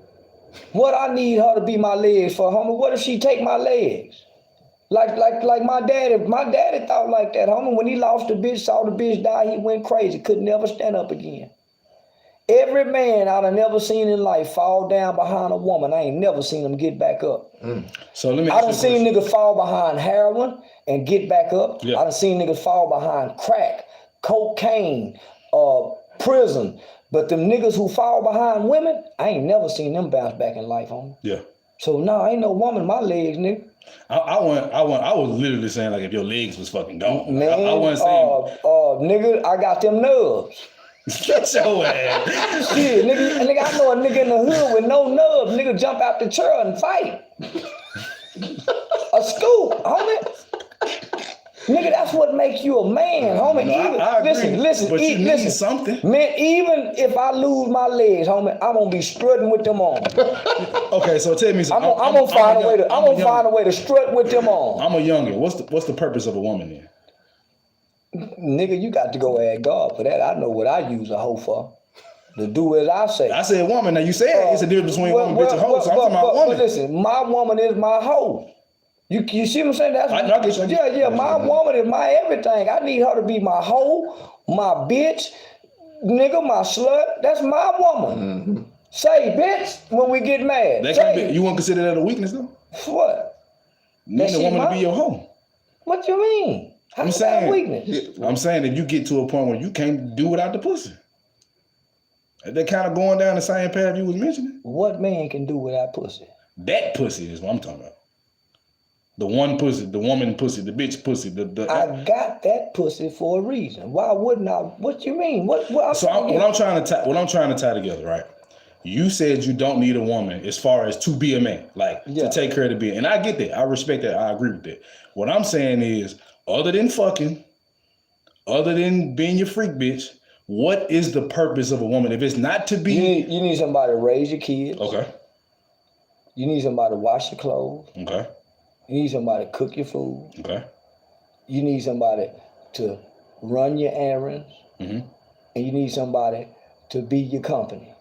What I need her to be my legs for, homie? What if she take my legs? Like my daddy thought like that, homie. When he lost the bitch, saw the bitch die, he went crazy, could never stand up again. Every man I done never seen in life fall down behind a woman, I ain't never seen him get back up. So let me. I done seen niggas fall behind heroin and get back up. Yeah. I done seen niggas fall behind crack, cocaine, prison. But them niggas who fall behind women, I ain't never seen them bounce back in life, homie. Yeah. So no, ain't no woman in my legs, nigga. I was literally saying like if your legs was fucking gone. Man, I wasn't saying. Nigga, I got them nubs. Get your ass. Shit, nigga, I know a nigga in the hood with no nubs. Nigga jump out the chair and fight. A scoop, homie. Nigga, that's what makes you a man, homie. No, I agree, listen, but you need something. Man, even if I lose my legs, homie, I'm gonna be strutting with them on. Okay, so tell me something. I'm gonna find a way to strut with them on. I'm a youngin. What's the purpose of a woman then? Nigga, you got to go ask God for that. I know what I use a hoe for. To do as I say. I said woman. Now you said it's a difference between woman, bitch, and hoe. So I'm talking about woman. But listen, my woman is my hoe. You see what I'm saying? That's I get you. Yeah. My woman is my everything. I need her to be my hoe, my bitch, nigga, my slut. That's my woman. Mm-hmm. Say bitch when we get mad. You won't consider that a weakness though? What? Need a woman to be your hoe. What you mean? I'm saying weakness. I'm saying if you get to a point where you can't do without the pussy. They're kind of going down the same path you was mentioning. What man can do without pussy? That pussy is what I'm talking about. The one pussy, the woman pussy, the bitch pussy. I got that pussy for a reason. Why wouldn't I? What you mean? What I'm trying to tie together, right? You said you don't need a woman as far as to be a man, to take care of the being. And I get that. I respect that. I agree with that. What I'm saying is, other than fucking, other than being your freak bitch, what is the purpose of a woman? If it's not to be... You need somebody to raise your kids. Okay. You need somebody to wash your clothes. Okay. You need somebody to cook your food. Okay. You need somebody to run your errands. Mm-hmm. And you need somebody to be your company.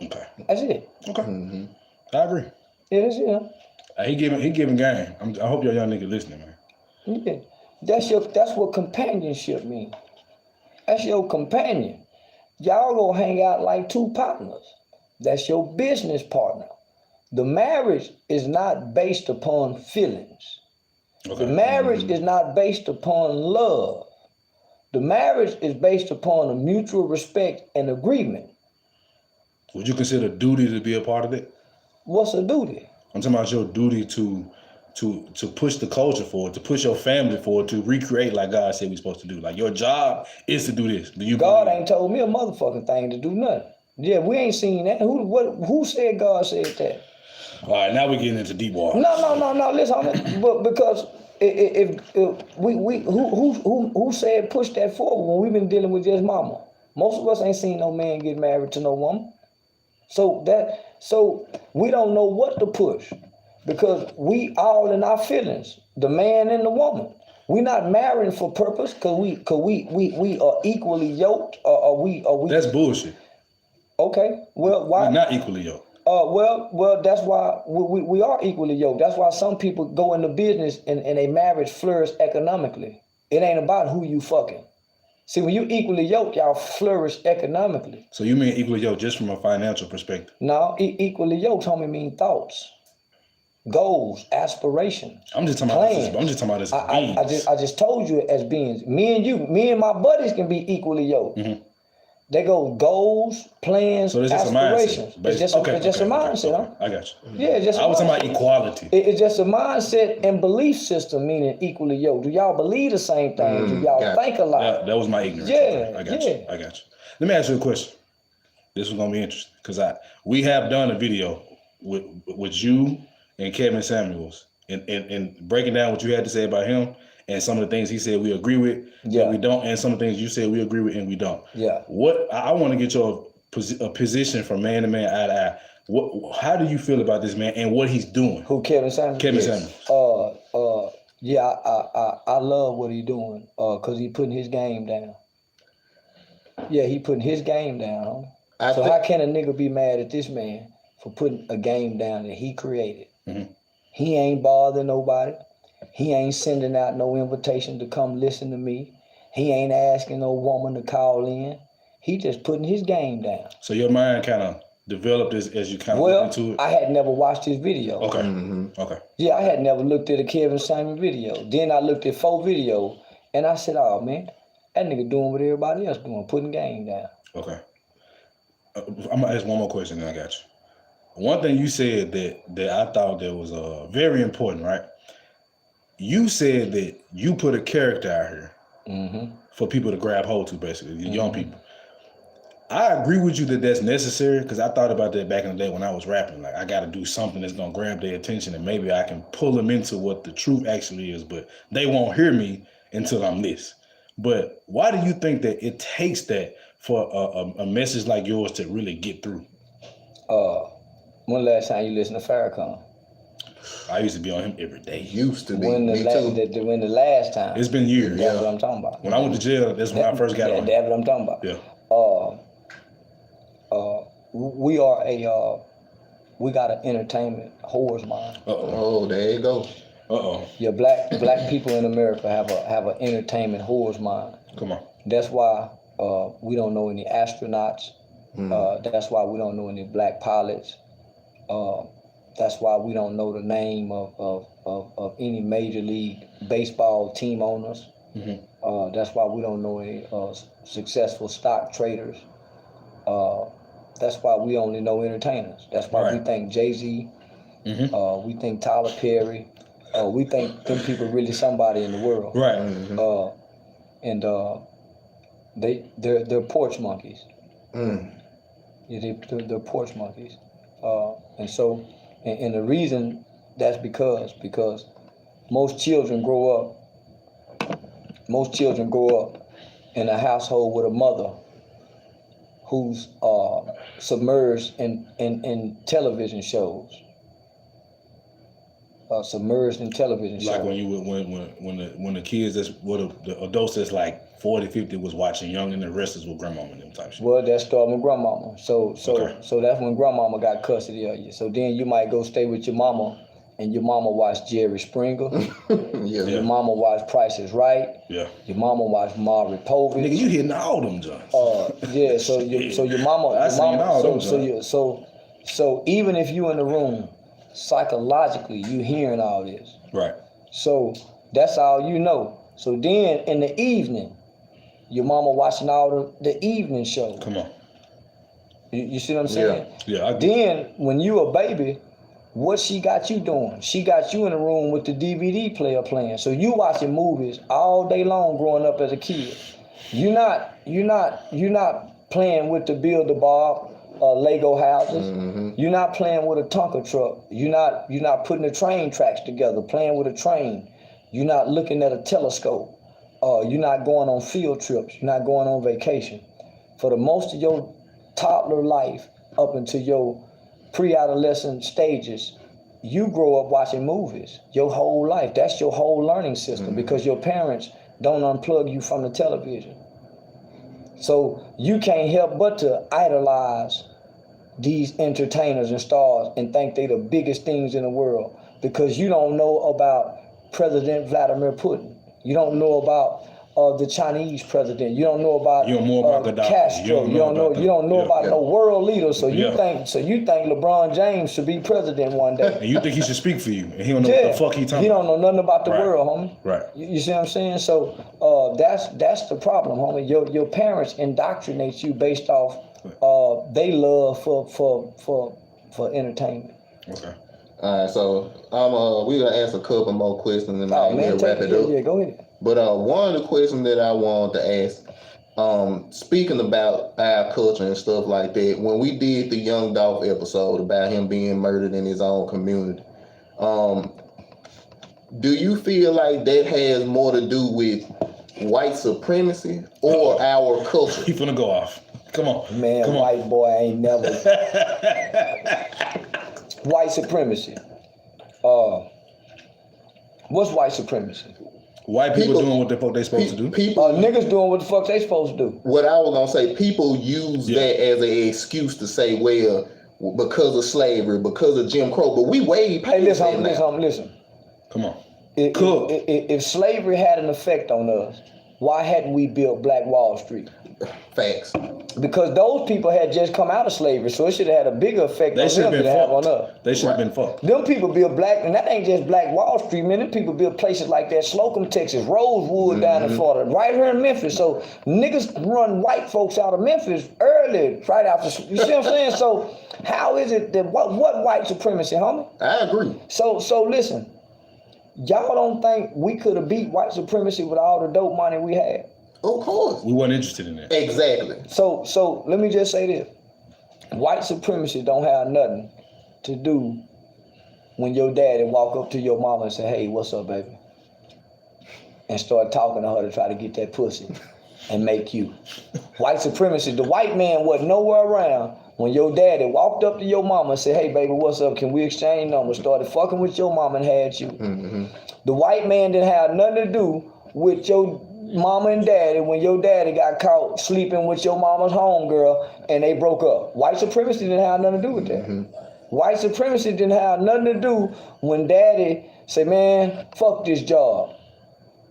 Okay. That's it. Okay. Mm-hmm. I agree. Yeah, that's it. He giving game. I hope your young nigga listening, man. Yeah. That's what companionship means. That's your companion. Y'all go hang out like two partners. That's your business partner. The marriage is not based upon feelings. Okay. The marriage is not based upon love. The marriage is based upon a mutual respect and agreement. Would you consider duty to be a part of it? What's a duty? I'm talking about your duty to push the culture forward, to push your family forward, to recreate like God said we're supposed to do. Like your job is to do this. Do you God ain't told me a motherfucking thing to do nothing. Yeah, we ain't seen that. Who said God said that? All right, now we're getting into deep water. No. Listen, but because if who said push that forward when we've been dealing with just mama? Most of us ain't seen no man get married to no woman. So we don't know what to push because we all in our feelings, the man and the woman. We not marrying for purpose because we are equally yoked or we. That's bullshit. Okay, well why? We're not equally yoked. Well, that's why we are equally yoked. That's why some people go into business and a marriage flourish economically. It ain't about who you fucking. See, when you equally yoked, y'all flourish economically. So you mean equally yoked just from a financial perspective? No, equally yoked, homie, mean thoughts, goals, aspirations. I'm just talking about this. I just told you as beings. Me and my buddies can be equally yoked. Mm-hmm. They go goals, plans, so it's just aspirations. A mindset. It's just a mindset, huh? I got you. Yeah, I was talking about equality. It's just a mindset and belief system, meaning equally yoked. Do y'all believe the same thing? Do y'all think alike? Yeah, that was my ignorance. Yeah, I got you. Let me ask you a question. This is gonna be interesting because we have done a video with you and Kevin Samuels and breaking down what you had to say about him. And some of the things he said we agree with, and we don't, and some of the things you said we agree with and we don't. Yeah. What I want to get your position from man to man, eye to eye. How do you feel about this man and what he's doing? Who, Kevin Samuels? Kevin Samuels. Yeah, I love what he's doing because he putting his game down. Yeah, he putting his game down. Huh? How can a nigga be mad at this man for putting a game down that he created? Mm-hmm. He ain't bothering nobody. He ain't sending out no invitation to come listen to me. He ain't asking no woman to call in. He just putting his game down. So your mind kind of developed as you kind of looked into it? I had never watched his video. Okay. Mm-hmm. Okay. Yeah, I had never looked at a Kevin Simon video. Then I looked at 4 videos, and I said, oh, man, that nigga doing what everybody else doing, putting game down. Okay. I'm going to ask one more question, then I got you. One thing you said that I thought that was very important, right? You said that you put a character out here for people to grab hold to, basically, the young people. I agree with you that that's necessary because I thought about that back in the day when I was rapping. Like, I got to do something that's going to grab their attention and maybe I can pull them into what the truth actually is, but they won't hear me until I'm this. But why do you think that it takes that for a message like yours to really get through? When last time you listened to Farrakhan? I used to be on him every day. Used to be. When the last time? It's been years. That's what I'm talking about. When I went to jail, that's when I first got on. That's what I'm talking about. Yeah. We are we got an entertainment whore's mind. Oh, there you go. Yeah, black people in America have an entertainment whore's mind. Come on. That's why we don't know any astronauts. That's why we don't know any black pilots. That's why we don't know the name of any major league baseball team owners. That's why we don't know any successful stock traders. That's why we only know entertainers. That's why we think Jay-Z, we think Tyler Perry, we think them people really somebody in the world. Right. And they're porch monkeys. Yeah, they're porch monkeys. And so, and the reason that's because most children grow up in a household with a mother who's submerged in television shows. Submerged in television shows. Like when the kids the adults that's like 40, 50 was watching Young and the Restless with grandmama and them type shit. Well, that started with grandmama. So that's when grandmama got custody of you. So then you might go stay with your mama, and your mama watched Jerry Springer. Your mama watched Price is Right. Yeah. Your mama watched Maury Povich. Nigga, you hitting all them joints. Yeah. So your mama. So even if you in the room, psychologically you hearing all this. Right. So that's all you know. So then in the evening, your mama watching all the evening shows. Come on. You see what I'm saying? Yeah. Then when you a baby, what she got you doing? She got you in the room with the DVD player playing. So you watching movies all day long growing up as a kid. You're not playing with the Build-A-Bar Lego houses. You're not playing with a Tonka truck. You're not putting the train tracks together, playing with a train. You're not looking at a telescope. You're not going on field trips. You're not going on vacation. For the most of your toddler life up until your pre-adolescent stages, you grow up watching movies your whole life. That's your whole learning system because your parents don't unplug you from the television. So you can't help but to idolize these entertainers and stars and think they the biggest things in the world because you don't know about President Vladimir Putin. You don't know about the Chinese president. You don't know about Castro. You don't know about no world leader. So you think LeBron James should be president one day. And you think he should speak for you, and he don't know what the fuck he talking about. He don't know nothing about the world, homie. Right. You see what I'm saying? So that's the problem, homie. Your parents indoctrinate you based off they love for entertainment. Okay. All right, so we're gonna ask a couple more questions and then we'll wrap it up. Yeah, go ahead. But one of the questions that I wanted to ask, speaking about our culture and stuff like that, when we did the Young Dolph episode about him being murdered in his own community, do you feel like that has more to do with white supremacy or our culture? He finna go off. Come on. Man, Come on. white boy ain't never... White supremacy. What's white supremacy? White people doing what the fuck they supposed to do. Niggas doing what the fuck they supposed to do. What I was gonna say, people use that as an excuse to say, well, because of slavery, because of Jim Crow, but we way past that now. Listen. Come on. If slavery had an effect on us, why hadn't we built Black Wall Street? Facts. Because those people had just come out of slavery, so it should have had a bigger effect on them than it have on us. They should have been fucked. Them people built black, and that ain't just Black Wall Street, man. Them people built places like that, Slocum, Texas, Rosewood down in Florida, right here in Memphis. So niggas run white folks out of Memphis early, right after. You see what I'm saying? So how is it that what white supremacy, homie? I agree. So listen, y'all don't think we could have beat white supremacy with all the dope money we had? Of course. We weren't interested in that. Exactly. So let me just say this. White supremacy don't have nothing to do when your daddy walk up to your mama and say, hey, what's up, baby? And start talking to her to try to get that pussy and make you. White supremacy, the white man wasn't nowhere around when your daddy walked up to your mama and said, hey, baby, what's up? Can we exchange numbers? Started fucking with your mama and had you. The white man didn't have nothing to do with your mama and daddy when your daddy got caught sleeping with your mama's homegirl and they broke up. White supremacy didn't have nothing to do with that. White supremacy didn't have nothing to do when daddy said, man, fuck this job.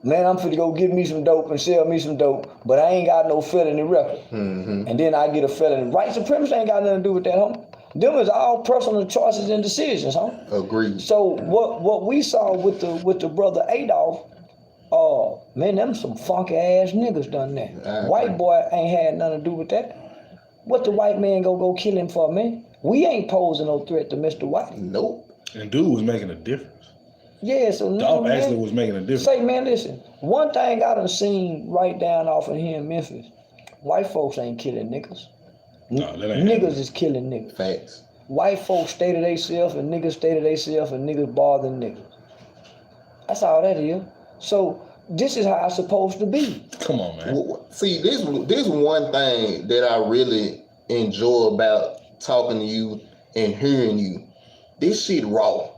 Man, I'm finna go get me some dope and sell me some dope, but I ain't got no felony record. And then I get a felony. White supremacy ain't got nothing to do with that, homie. Them is all personal choices and decisions, huh? Agreed. So what we saw with the brother Adolf, man, them some funky ass niggas done that. White boy ain't had nothing to do with that. What the white man go kill him for, man? We ain't posing no threat to Mr. White. Nope. And dude was making a difference. Yeah, so no, Dolph man, actually was making a difference. Say, man, listen. One thing I done seen right down off in here in Memphis, white folks ain't killing niggas. No, that ain't Niggas is killing niggas. Facts. White folks stay to themselves and niggas stay to themselves and niggas bother niggas. That's all that is. So this is how it's supposed to be. Come on, man. See, this one thing that I really enjoy about talking to you and hearing you. This shit raw.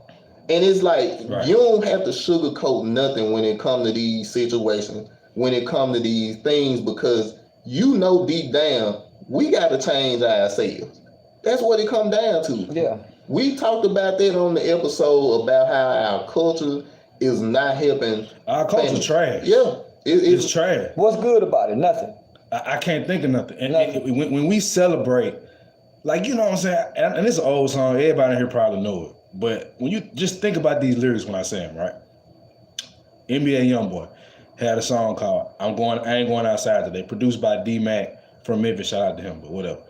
And it's like, you don't have to sugarcoat nothing when it comes to these situations, when it comes to these things, because you know deep down, we got to change ourselves. That's what it comes down to. Yeah. We talked about that on the episode about how our culture is not helping. Our culture's trash. Yeah. It's trash. What's good about it? Nothing. I can't think of nothing. And when we celebrate, like, you know what I'm saying? And it's an old song. Everybody in here probably know it. But when you just think about these lyrics when I say them, right? NBA Youngboy had a song called I Ain't Going Outside Today, produced by D-Mac from Memphis. Shout out to him, but whatever.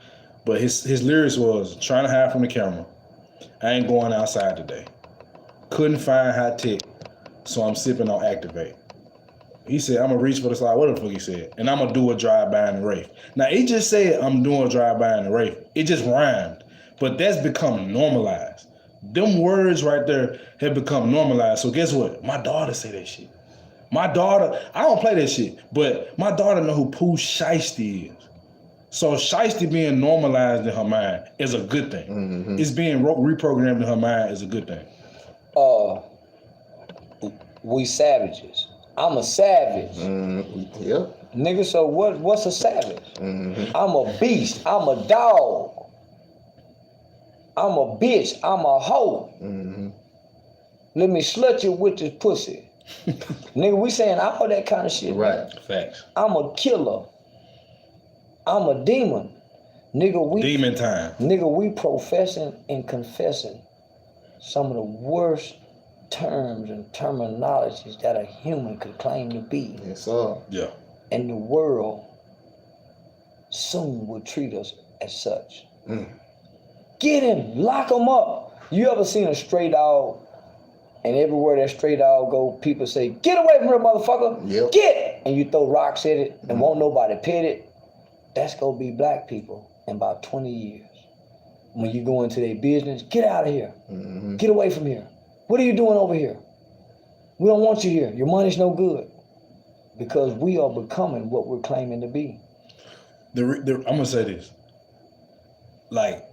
But his lyrics was trying to hide from the camera. I ain't going outside today. Couldn't find high tech, so I'm sipping on Activate. He said, I'm going to reach for the slide. What the fuck he said? And I'm going to do a drive-by in the Wraith. Now, he just said, I'm doing a drive-by in the Wraith. It just rhymed. But that's become normalized. Them words right there have become normalized. So guess what? My daughter say that shit. My daughter, I don't play that shit, but my daughter know who Pooh Shiesty is. So Shiesty being normalized in her mind is a good thing. It's being reprogrammed in her mind is a good thing. We savages. I'm a savage. Yeah. Nigga, so what's a savage? I'm a beast. I'm a dog. I'm a bitch. I'm a hoe. Let me slut you with this pussy. Nigga, we saying all that kind of shit. Right. Facts. I'm a killer. I'm a demon. Nigga, we demon time. Nigga, we professing and confessing some of the worst terms and terminologies that a human could claim to be. Yes, sir. Yeah. And the world soon will treat us as such. Get him, lock him up. You ever seen a stray dog, and everywhere that stray dog go, people say, get away from her, motherfucker. Yep. Get! And you throw rocks at it and won't nobody pet it. That's gonna be black people in about 20 years. When you go into their business, get out of here. Get away from here. What are you doing over here? We don't want you here. Your money's no good. Because we are becoming what we're claiming to be. I'm gonna say this. Like,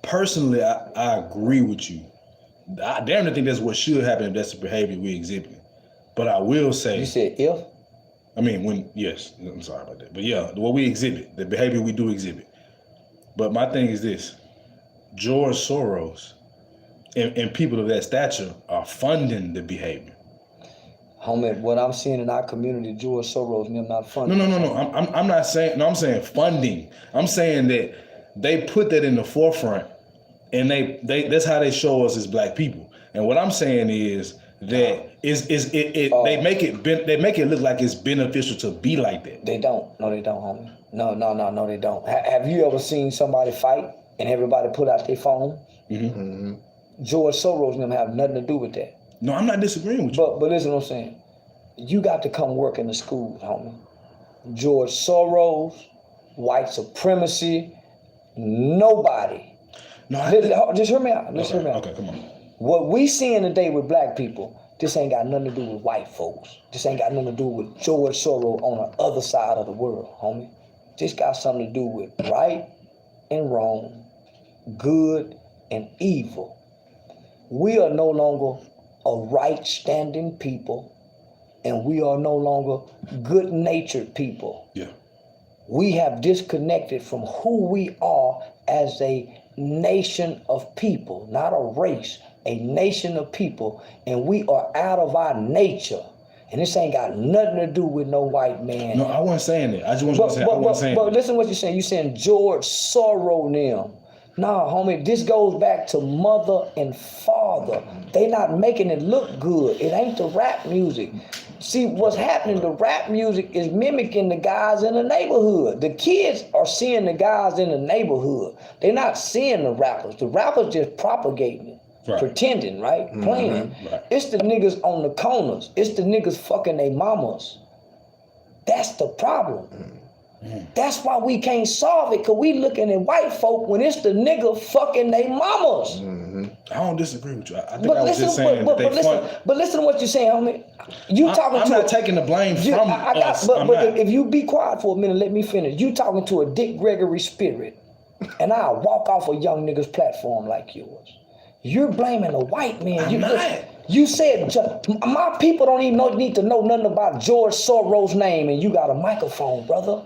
personally, I agree with you. I damn near think that's what should happen if that's the behavior we exhibit. But I will say, You said if? I mean, yes, I'm sorry about that. But yeah, what we exhibit, the behavior we do exhibit. But my thing is this, George Soros and people of that stature are are funding the behavior. Homie, what I'm seeing in our community, George Soros and them not funding. No. I'm not saying. No, I'm saying funding. I'm saying that they put that in the forefront, and they that's how they show us as black people. And what I'm saying is that they make it look like it's beneficial to be like that. They don't. No, they don't, homie. No, they don't. Have you ever seen somebody fight and everybody put out their phone? Mm-hmm. George Soros and them have nothing to do with that. No, I'm not disagreeing with you. But listen to what I'm saying. You got to come work in the schools, homie. George Soros, white supremacy, nobody. No, just hear me out. Hear me out. Okay, come on. What we seeing today with black people, this ain't got nothing to do with white folks. This ain't got nothing to do with George Soros on the other side of the world, homie. This got something to do with right and wrong, good and evil. We are no longer a right-standing people, and we are no longer good-natured people. Yeah. We have disconnected from who we are as a nation of people, not a race, a nation of people, and we are out of our nature. And this ain't got nothing to do with no white man. No, I wasn't saying that. I just want to say I wasn't saying But that. listen to what you're saying. You're saying George Soros them. Nah, homie, this goes back to mother and father. They not making it look good. It ain't the rap music. See, what's happening, the rap music is mimicking the guys in the neighborhood. The kids are seeing the guys in the neighborhood. They're not seeing the rappers. The rappers just propagating it. Right. Pretending, right? Mm-hmm. Playing. Right. It's the niggas on the corners. It's the niggas fucking their mamas. That's the problem. Mm-hmm. That's why we can't solve it, because we looking at white folk when it's the nigga fucking their mamas. Mm-hmm. I don't disagree with you. I think I was just saying that they fund. But listen to what you're saying, homie. I'm not taking the blame from us. But if you be quiet for a minute, let me finish. You talking to a Dick Gregory spirit, and I'll walk off a young nigga's platform like yours. You're blaming a white man. You said my people don't even need to know nothing about George Soros' name, and you got a microphone, brother.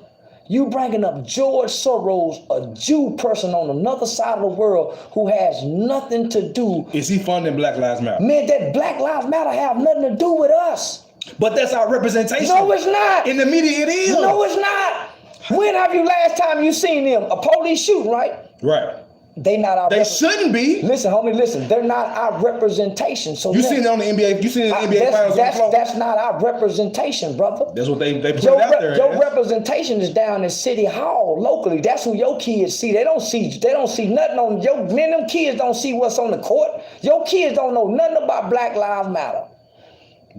You bringing up George Soros, a Jew person on another side of the world who has nothing to do. Is he funding Black Lives Matter? Man, that Black Lives Matter have nothing to do with us. But that's our representation. No, it's not. In the media, it is. No, it's not. When have you last time you seen them? A police shooting, right? Right. They not our. They shouldn't be. Listen, homie, listen. They're not our representation. So you seen it on the NBA. You seen it in the NBA finals on the floor. That's not our representation, brother. That's what they put it out there. Your representation is down in City Hall locally. That's who your kids see. They don't see nothing on your men. Them kids don't see what's on the court. Your kids don't know nothing about Black Lives Matter.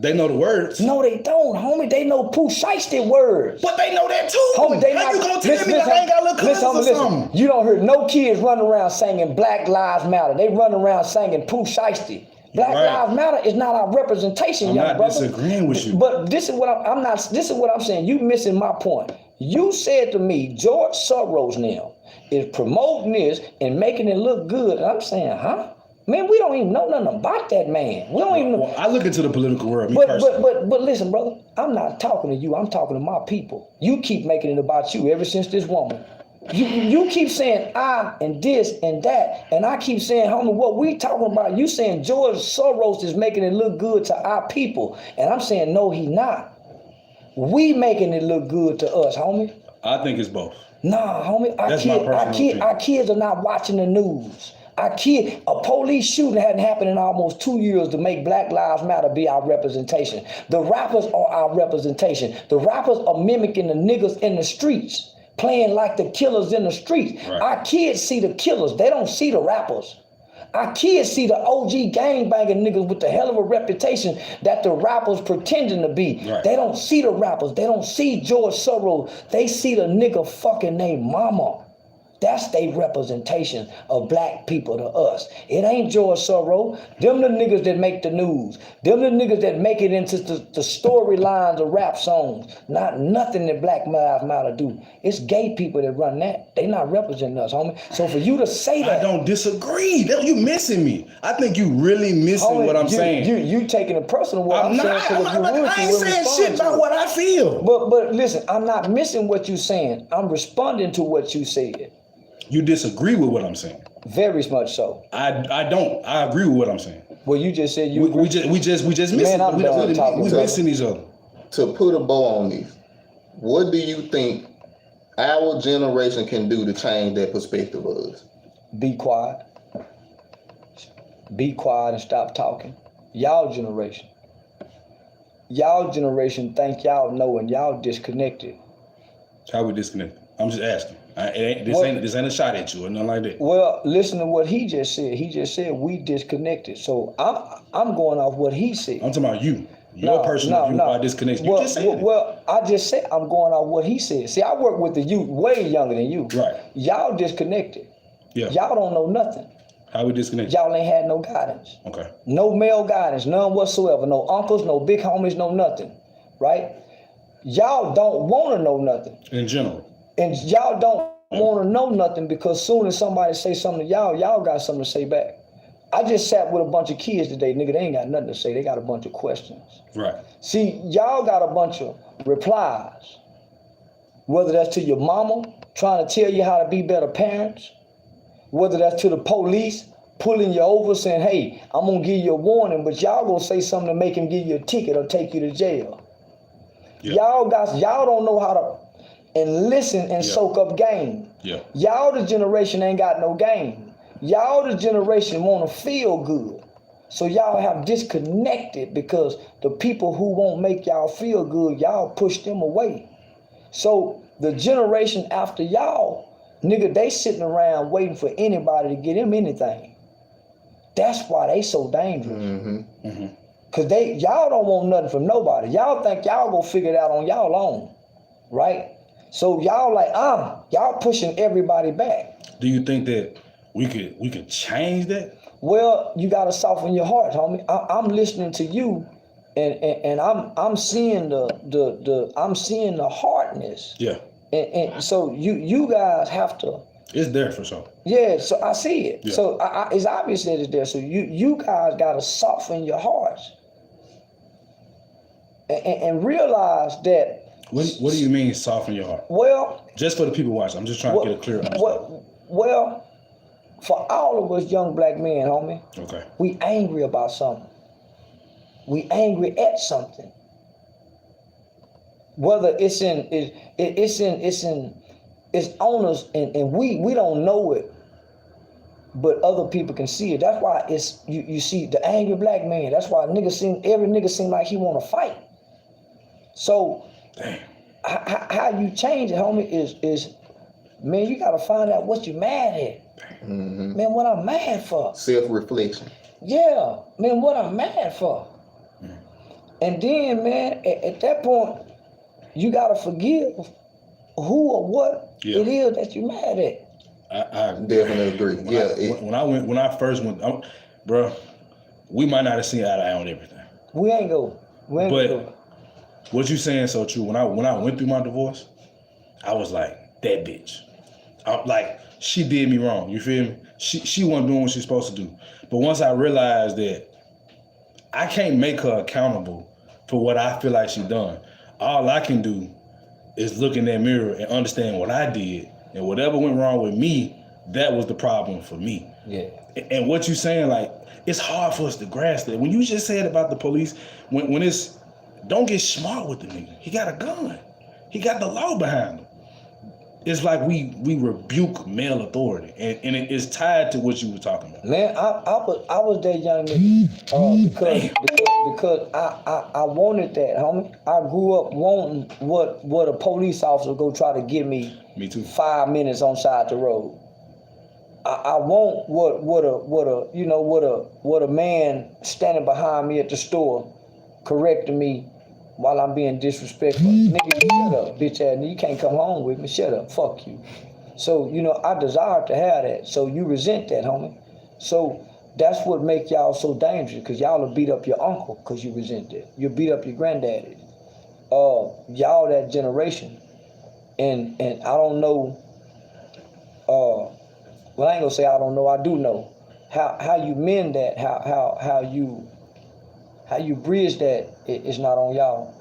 They know the words. No, they don't, homie. They know Pooh Shiesty words. But they know that too. Homie, they How not, you gonna tell me that I ain't got little cousins or something? You don't hear no kids running around singing Black Lives Matter. They run around singing Pooh Shiesty. Black Lives Matter is not our representation, young brother. I'm not disagreeing with you. But this is what this is what I'm saying. You missing my point. You said to me, George Soros now is promoting this and making it look good. And I'm saying, huh? Man, we don't even know nothing about that man. We don't even know. Well, I look into the political world, personally. But listen, brother, I'm not talking to you. I'm talking to my people. You keep making it about you ever since this woman. You keep saying I and this and that, and I keep saying, homie, what we talking about? You saying George Soros is making it look good to our people, and I'm saying no, he not. We making it look good to us, homie. I think it's both. Nah, homie, our kids are not watching the news. A police shooting hadn't happened in almost 2 years to make Black Lives Matter be our representation. The rappers are our representation. The rappers are mimicking the niggas in the streets, playing like the killers in the streets. Right. Our kids see the killers. They don't see the rappers. Our kids see the OG gangbanging niggas with the hell of a reputation that the rappers pretending to be. Right. They don't see the rappers. They don't see George Soros. They see the nigga fucking their mama. That's their representation of black people to us. It ain't George Soros. Them the niggas that make the news. Them the niggas that make it into the storylines of rap songs. Not nothing that Black Lives Matter do. It's gay people that run that. They not representing us, homie. So for you to say that. I don't disagree. You missing me. I think you really missing what I'm saying. You taking it personal. What I'm not. I ain't saying shit about what I feel. But listen, I'm not missing what you saying. I'm responding to what you said. You disagree with what I'm saying. Very much so. I don't. I agree with what I'm saying. Well, you just said you. We just missing. Man, I'm done talking. We missing each other. To put a bow on this, what do you think our generation can do to change that perspective of us? Be quiet. Be quiet and stop talking. Y'all generation think y'all know and y'all disconnected. How we disconnected? I'm just asking. This ain't a shot at you or nothing like that. Well, listen to what he just said. He just said we disconnected. So I'm going off what he said. I'm talking about you. Your personal view about disconnection. You just said it. Well, I just said I'm going off what he said. See, I work with the youth way younger than you. Right. Y'all disconnected. Yeah. Y'all don't know nothing. How we disconnected? Y'all ain't had no guidance. Okay. No male guidance, none whatsoever. No uncles, no big homies, no nothing. Right? Y'all don't want to know nothing. In general. And y'all don't want to know nothing because soon as somebody say something to y'all got something to say back. I just sat with a bunch of kids today, nigga, they ain't got nothing to say. They got a bunch of questions. Right. See, y'all got a bunch of replies. Whether that's to your mama trying to tell you how to be better parents, whether that's to the police pulling you over saying, hey, I'm gonna give you a warning, but y'all gonna say something to make him give you a ticket or take you to jail. Yeah. Y'all don't know how to listen and soak up game. Yeah. Y'all the generation ain't got no game. Y'all the generation want to feel good. So y'all have disconnected because the people who won't make y'all feel good, y'all push them away. So the generation after y'all, nigga, they sitting around waiting for anybody to get them anything. That's why they so dangerous. Mm-hmm. Mm-hmm. Cause y'all don't want nothing from nobody. Y'all think y'all gonna figure it out on y'all own, right? So y'all like, y'all pushing everybody back. Do you think that we could change that? Well, you gotta soften your heart, homie. I'm listening to you, and I'm seeing the hardness. Yeah. And so you guys have to. It's there for sure. Yeah, so I see it. Yeah. So it's obvious that it's there. So you guys gotta soften your hearts and realize that. What do you mean soften your heart? Well, just for the people watching, I'm just trying to get a clear understanding. Well, for all of us young black men, homie, okay, we angry about something. We angry at something. Whether it's on us, and we don't know it, but other people can see it. That's why it's you see the angry black man. That's why every nigga seem like he want to fight. So, damn, how you change it, homie, is man, you gotta find out what you mad at. Mm-hmm. Man, what I'm mad for? Self-reflection. Yeah, man, what I'm mad for? Mm. And then, man, at that point, you gotta forgive who or what it is that you mad at. I definitely agree. When I first went, bro, we might not have seen eye to eye on everything. We ain't go. But what you saying so true. When I went through my divorce, I was like, that bitch. Like, she did me wrong. You feel me? She wasn't doing what she's supposed to do. But once I realized that I can't make her accountable for what I feel like she done, all I can do is look in that mirror and understand what I did, and whatever went wrong with me, that was the problem for me. Yeah. And what you saying, like, it's hard for us to grasp that. When you just said about the police, when it's, don't get smart with the nigga. He got a gun. He got the law behind him. It's like we rebuke male authority, and it is tied to what you were talking about. Man, I was that young nigga because I wanted that, homie. I grew up wanting what a police officer go try to give me. Me too. 5 minutes on side the road. I want what a man standing behind me at the store correcting me while I'm being disrespectful. Nigga, you shut up, bitch ass nigga. You can't come home with me. Shut up. Fuck you. So, I desire to have that. So you resent that, homie. So that's what make y'all so dangerous, because y'all will beat up your uncle because you resent that. You'll beat up your granddaddy. Y'all that generation. And I don't know, well, I ain't gonna say I don't know, I do know. How you mend that, how you bridge that, it's not on y'all.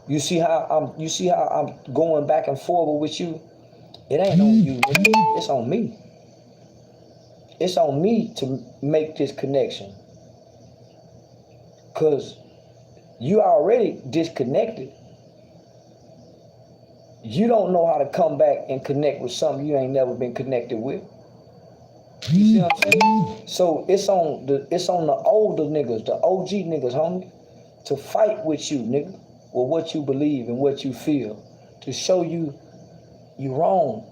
You see how I'm going back and forward with you? It ain't on you, nigga. It's on me. It's on me to make this connection. Cause you already disconnected. You don't know how to come back and connect with something you ain't never been connected with. You see what I'm saying? So it's on the older niggas, the OG niggas, homie, to fight with you, nigga, with what you believe and what you feel, to show you wrong.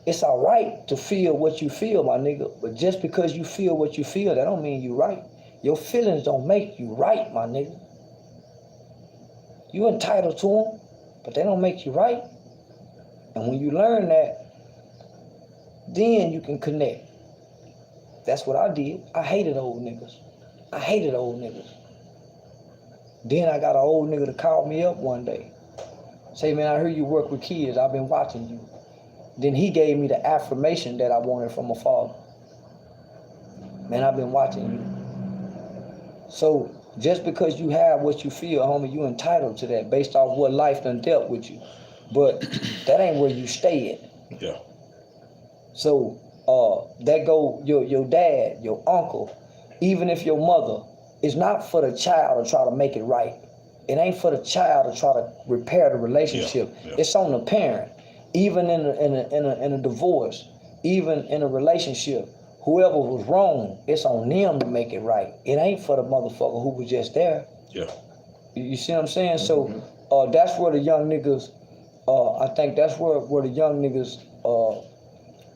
It's all right to feel what you feel, my nigga, but just because you feel what you feel, that don't mean you right. Your feelings don't make you right, my nigga. You entitled to them, but they don't make you right. And when you learn that, then you can connect. That's what I did. I hated old niggas. Then I got an old nigga to call me up one day. Say, man, I heard you work with kids. I've been watching you. Then he gave me the affirmation that I wanted from a father. Man, I've been watching you. So just because you have what you feel, homie, you entitled to that based off what life done dealt with you. But that ain't where you stay at. Yeah. So that go your dad, your uncle, even if your mother, is not for the child to try to make it right. It ain't for the child to try to repair the relationship. Yeah. It's on the parent. Even in a divorce, even in a relationship, whoever was wrong, it's on them to make it right. It ain't for the motherfucker who was just there. Yeah. You see what I'm saying? So that's where the young niggas, I think that's where the young niggas,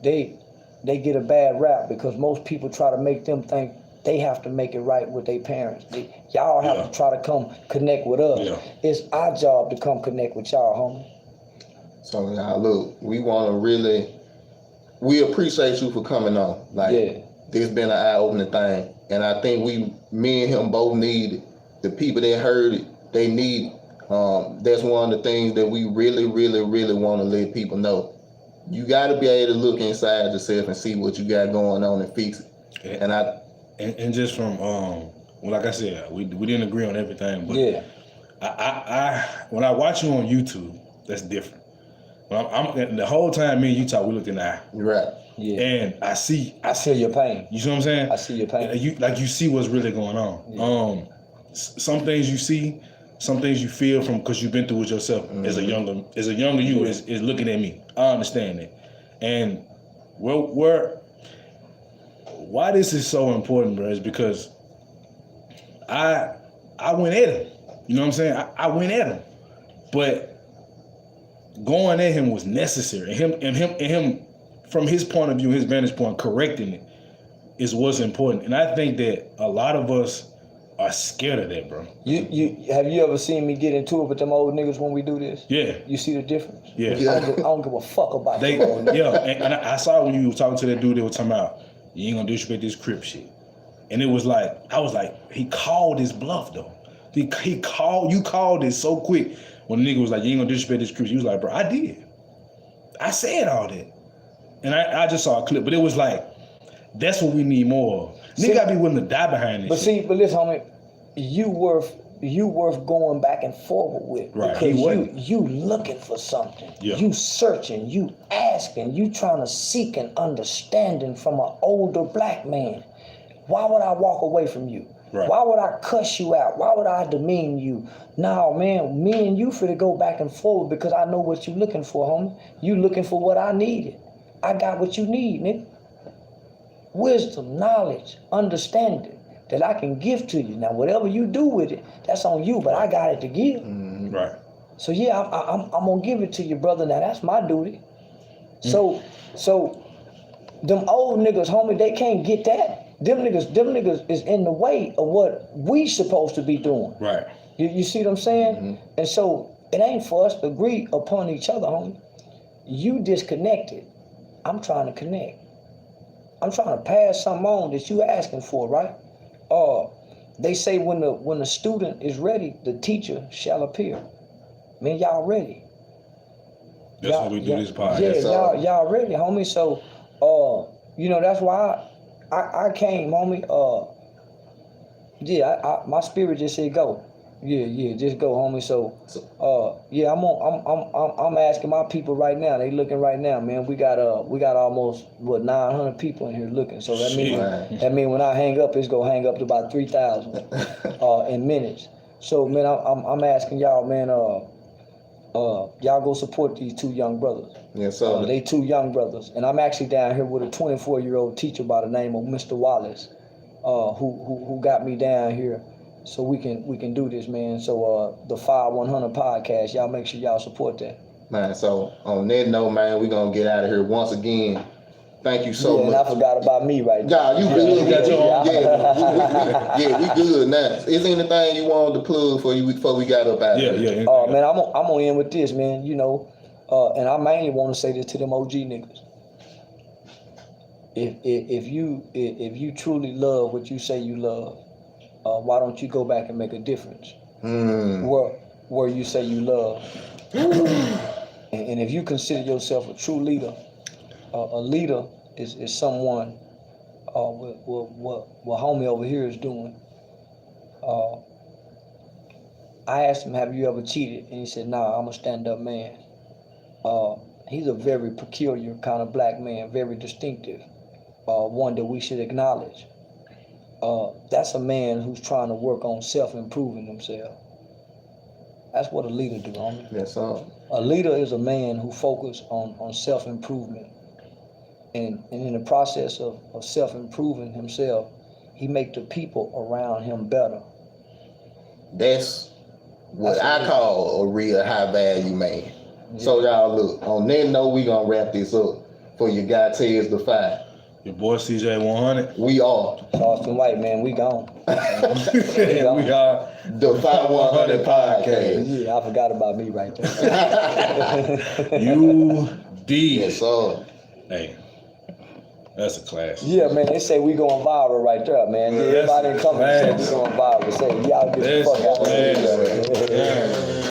they get a bad rap, because most people try to make them think they have to make it right with their parents. Y'all have to try to come connect with us. Yeah. It's our job to come connect with y'all, homie. So now look, we appreciate you for coming on. Like, this been an eye-opening thing. And I think me and him both need the people that heard it, they need that's one of the things that we really, really, really want to let people know. You got to be able to look inside yourself and see what you got going on and fix it. And just from well, like I said, we didn't agree on everything, but I when I watch you on YouTube, that's different. When I'm the whole time me and you talk, we looked in the eye. Right. Yeah. And I feel your pain. You see what I'm saying? I see your pain. You see what's really going on. Yeah. Some things you see, some things you feel from because you've been through it yourself. As a younger you is looking at me. I understand it. And why this is so important, bro, is because I went at him. You know what I'm saying? I went at him, but going at him was necessary. And him from his point of view, his vantage point, correcting it is what's important. And I think that a lot of us are scared of that, bro. You have you ever seen me get into it with them old niggas when we do this? Yeah. You see the difference? Yeah. I don't give a fuck about them old niggas. Yeah, and I saw when you were talking to that dude, they were talking about, you ain't gonna disrespect this Crip shit. And it was like, I was like, he called his bluff though. You called it so quick when the nigga was like, you ain't gonna disrespect this Crip shit. He was like, bro, I did. I said all that. And I just saw a clip, but it was like, that's what we need more of. Nigga gotta be willing to die behind this shit. But listen, homie, you worth going back and forward with. Right. Because you looking for something. Yeah. You searching, you asking, you trying to seek an understanding from an older black man. Why would I walk away from you? Right. Why would I cuss you out? Why would I demean you? No, man, me and you finna go back and forward because I know what you looking for, homie. You looking for what I needed. I got what you need, nigga. Wisdom, knowledge, understanding that I can give to you. Now, whatever you do with it, that's on you, but I got it to give. Right. So yeah, I'm gonna give it to you, brother. Now that's my duty. So them old niggas, homie, they can't get that. Them niggas is in the way of what we supposed to be doing. Right. You see what I'm saying? And so it ain't for us to agree upon each other, homie. You disconnected. I'm trying to connect. I'm trying to pass something on that you asking for, right? They say when the student is ready, the teacher shall appear. Man, y'all ready? That's what we do this podcast. Yeah, y'all ready, homie. So, that's why I came, homie. My spirit just said go. Yeah, just go, homie. So, yeah, I'm asking my people right now. They looking right now, man. We got almost 900 people in here looking. So that mean when I hang up, it's gonna hang up to about 3,000 in minutes. So man, I'm asking y'all, man. Y'all go support these two young brothers. Yes, sir. They two young brothers, and I'm actually down here with a 24-year-old teacher by the name of Mr. Wallace, who got me down here, so we can do this, man. So the Fye100 podcast, y'all make sure y'all support that. Man, so on that note, man, we're gonna get out of here once again. Thank you so much. And I forgot about me right now. Nah, you good. You got your own. Yeah, we good now. Is there anything you wanted to plug for you before we got up out of here? Yeah. Man, I'm gonna end with this, man. You know, and I mainly want to say this to them OG niggas. If you truly love what you say you love, why don't you go back and make a difference where you say you love? And if you consider yourself a true leader, a leader is someone what homie over here is doing. I asked him, have you ever cheated? And he said, nah, I'm a stand-up man. He's a very peculiar kind of black man, very distinctive, one that we should acknowledge. That's a man who's trying to work on self-improving himself. That's what a leader do, homie. Yes, sir. A leader is a man who focuses on self-improvement. And in the process of self-improving himself, he make the people around him better. That's what I call a real high value man. Yeah. So y'all look, on that note, we gonna wrap this up for your guy Tez the Fye. Your boy CJ100. We are Charleston White, man, we gone. We are the Fye100 podcast. Yeah, I forgot about me right there. You did. Yes, sir. Hey, that's a class. Yeah, man, they say we going viral right there, man. Yeah, everybody come and say we going viral. Say, y'all get the fuck out of here.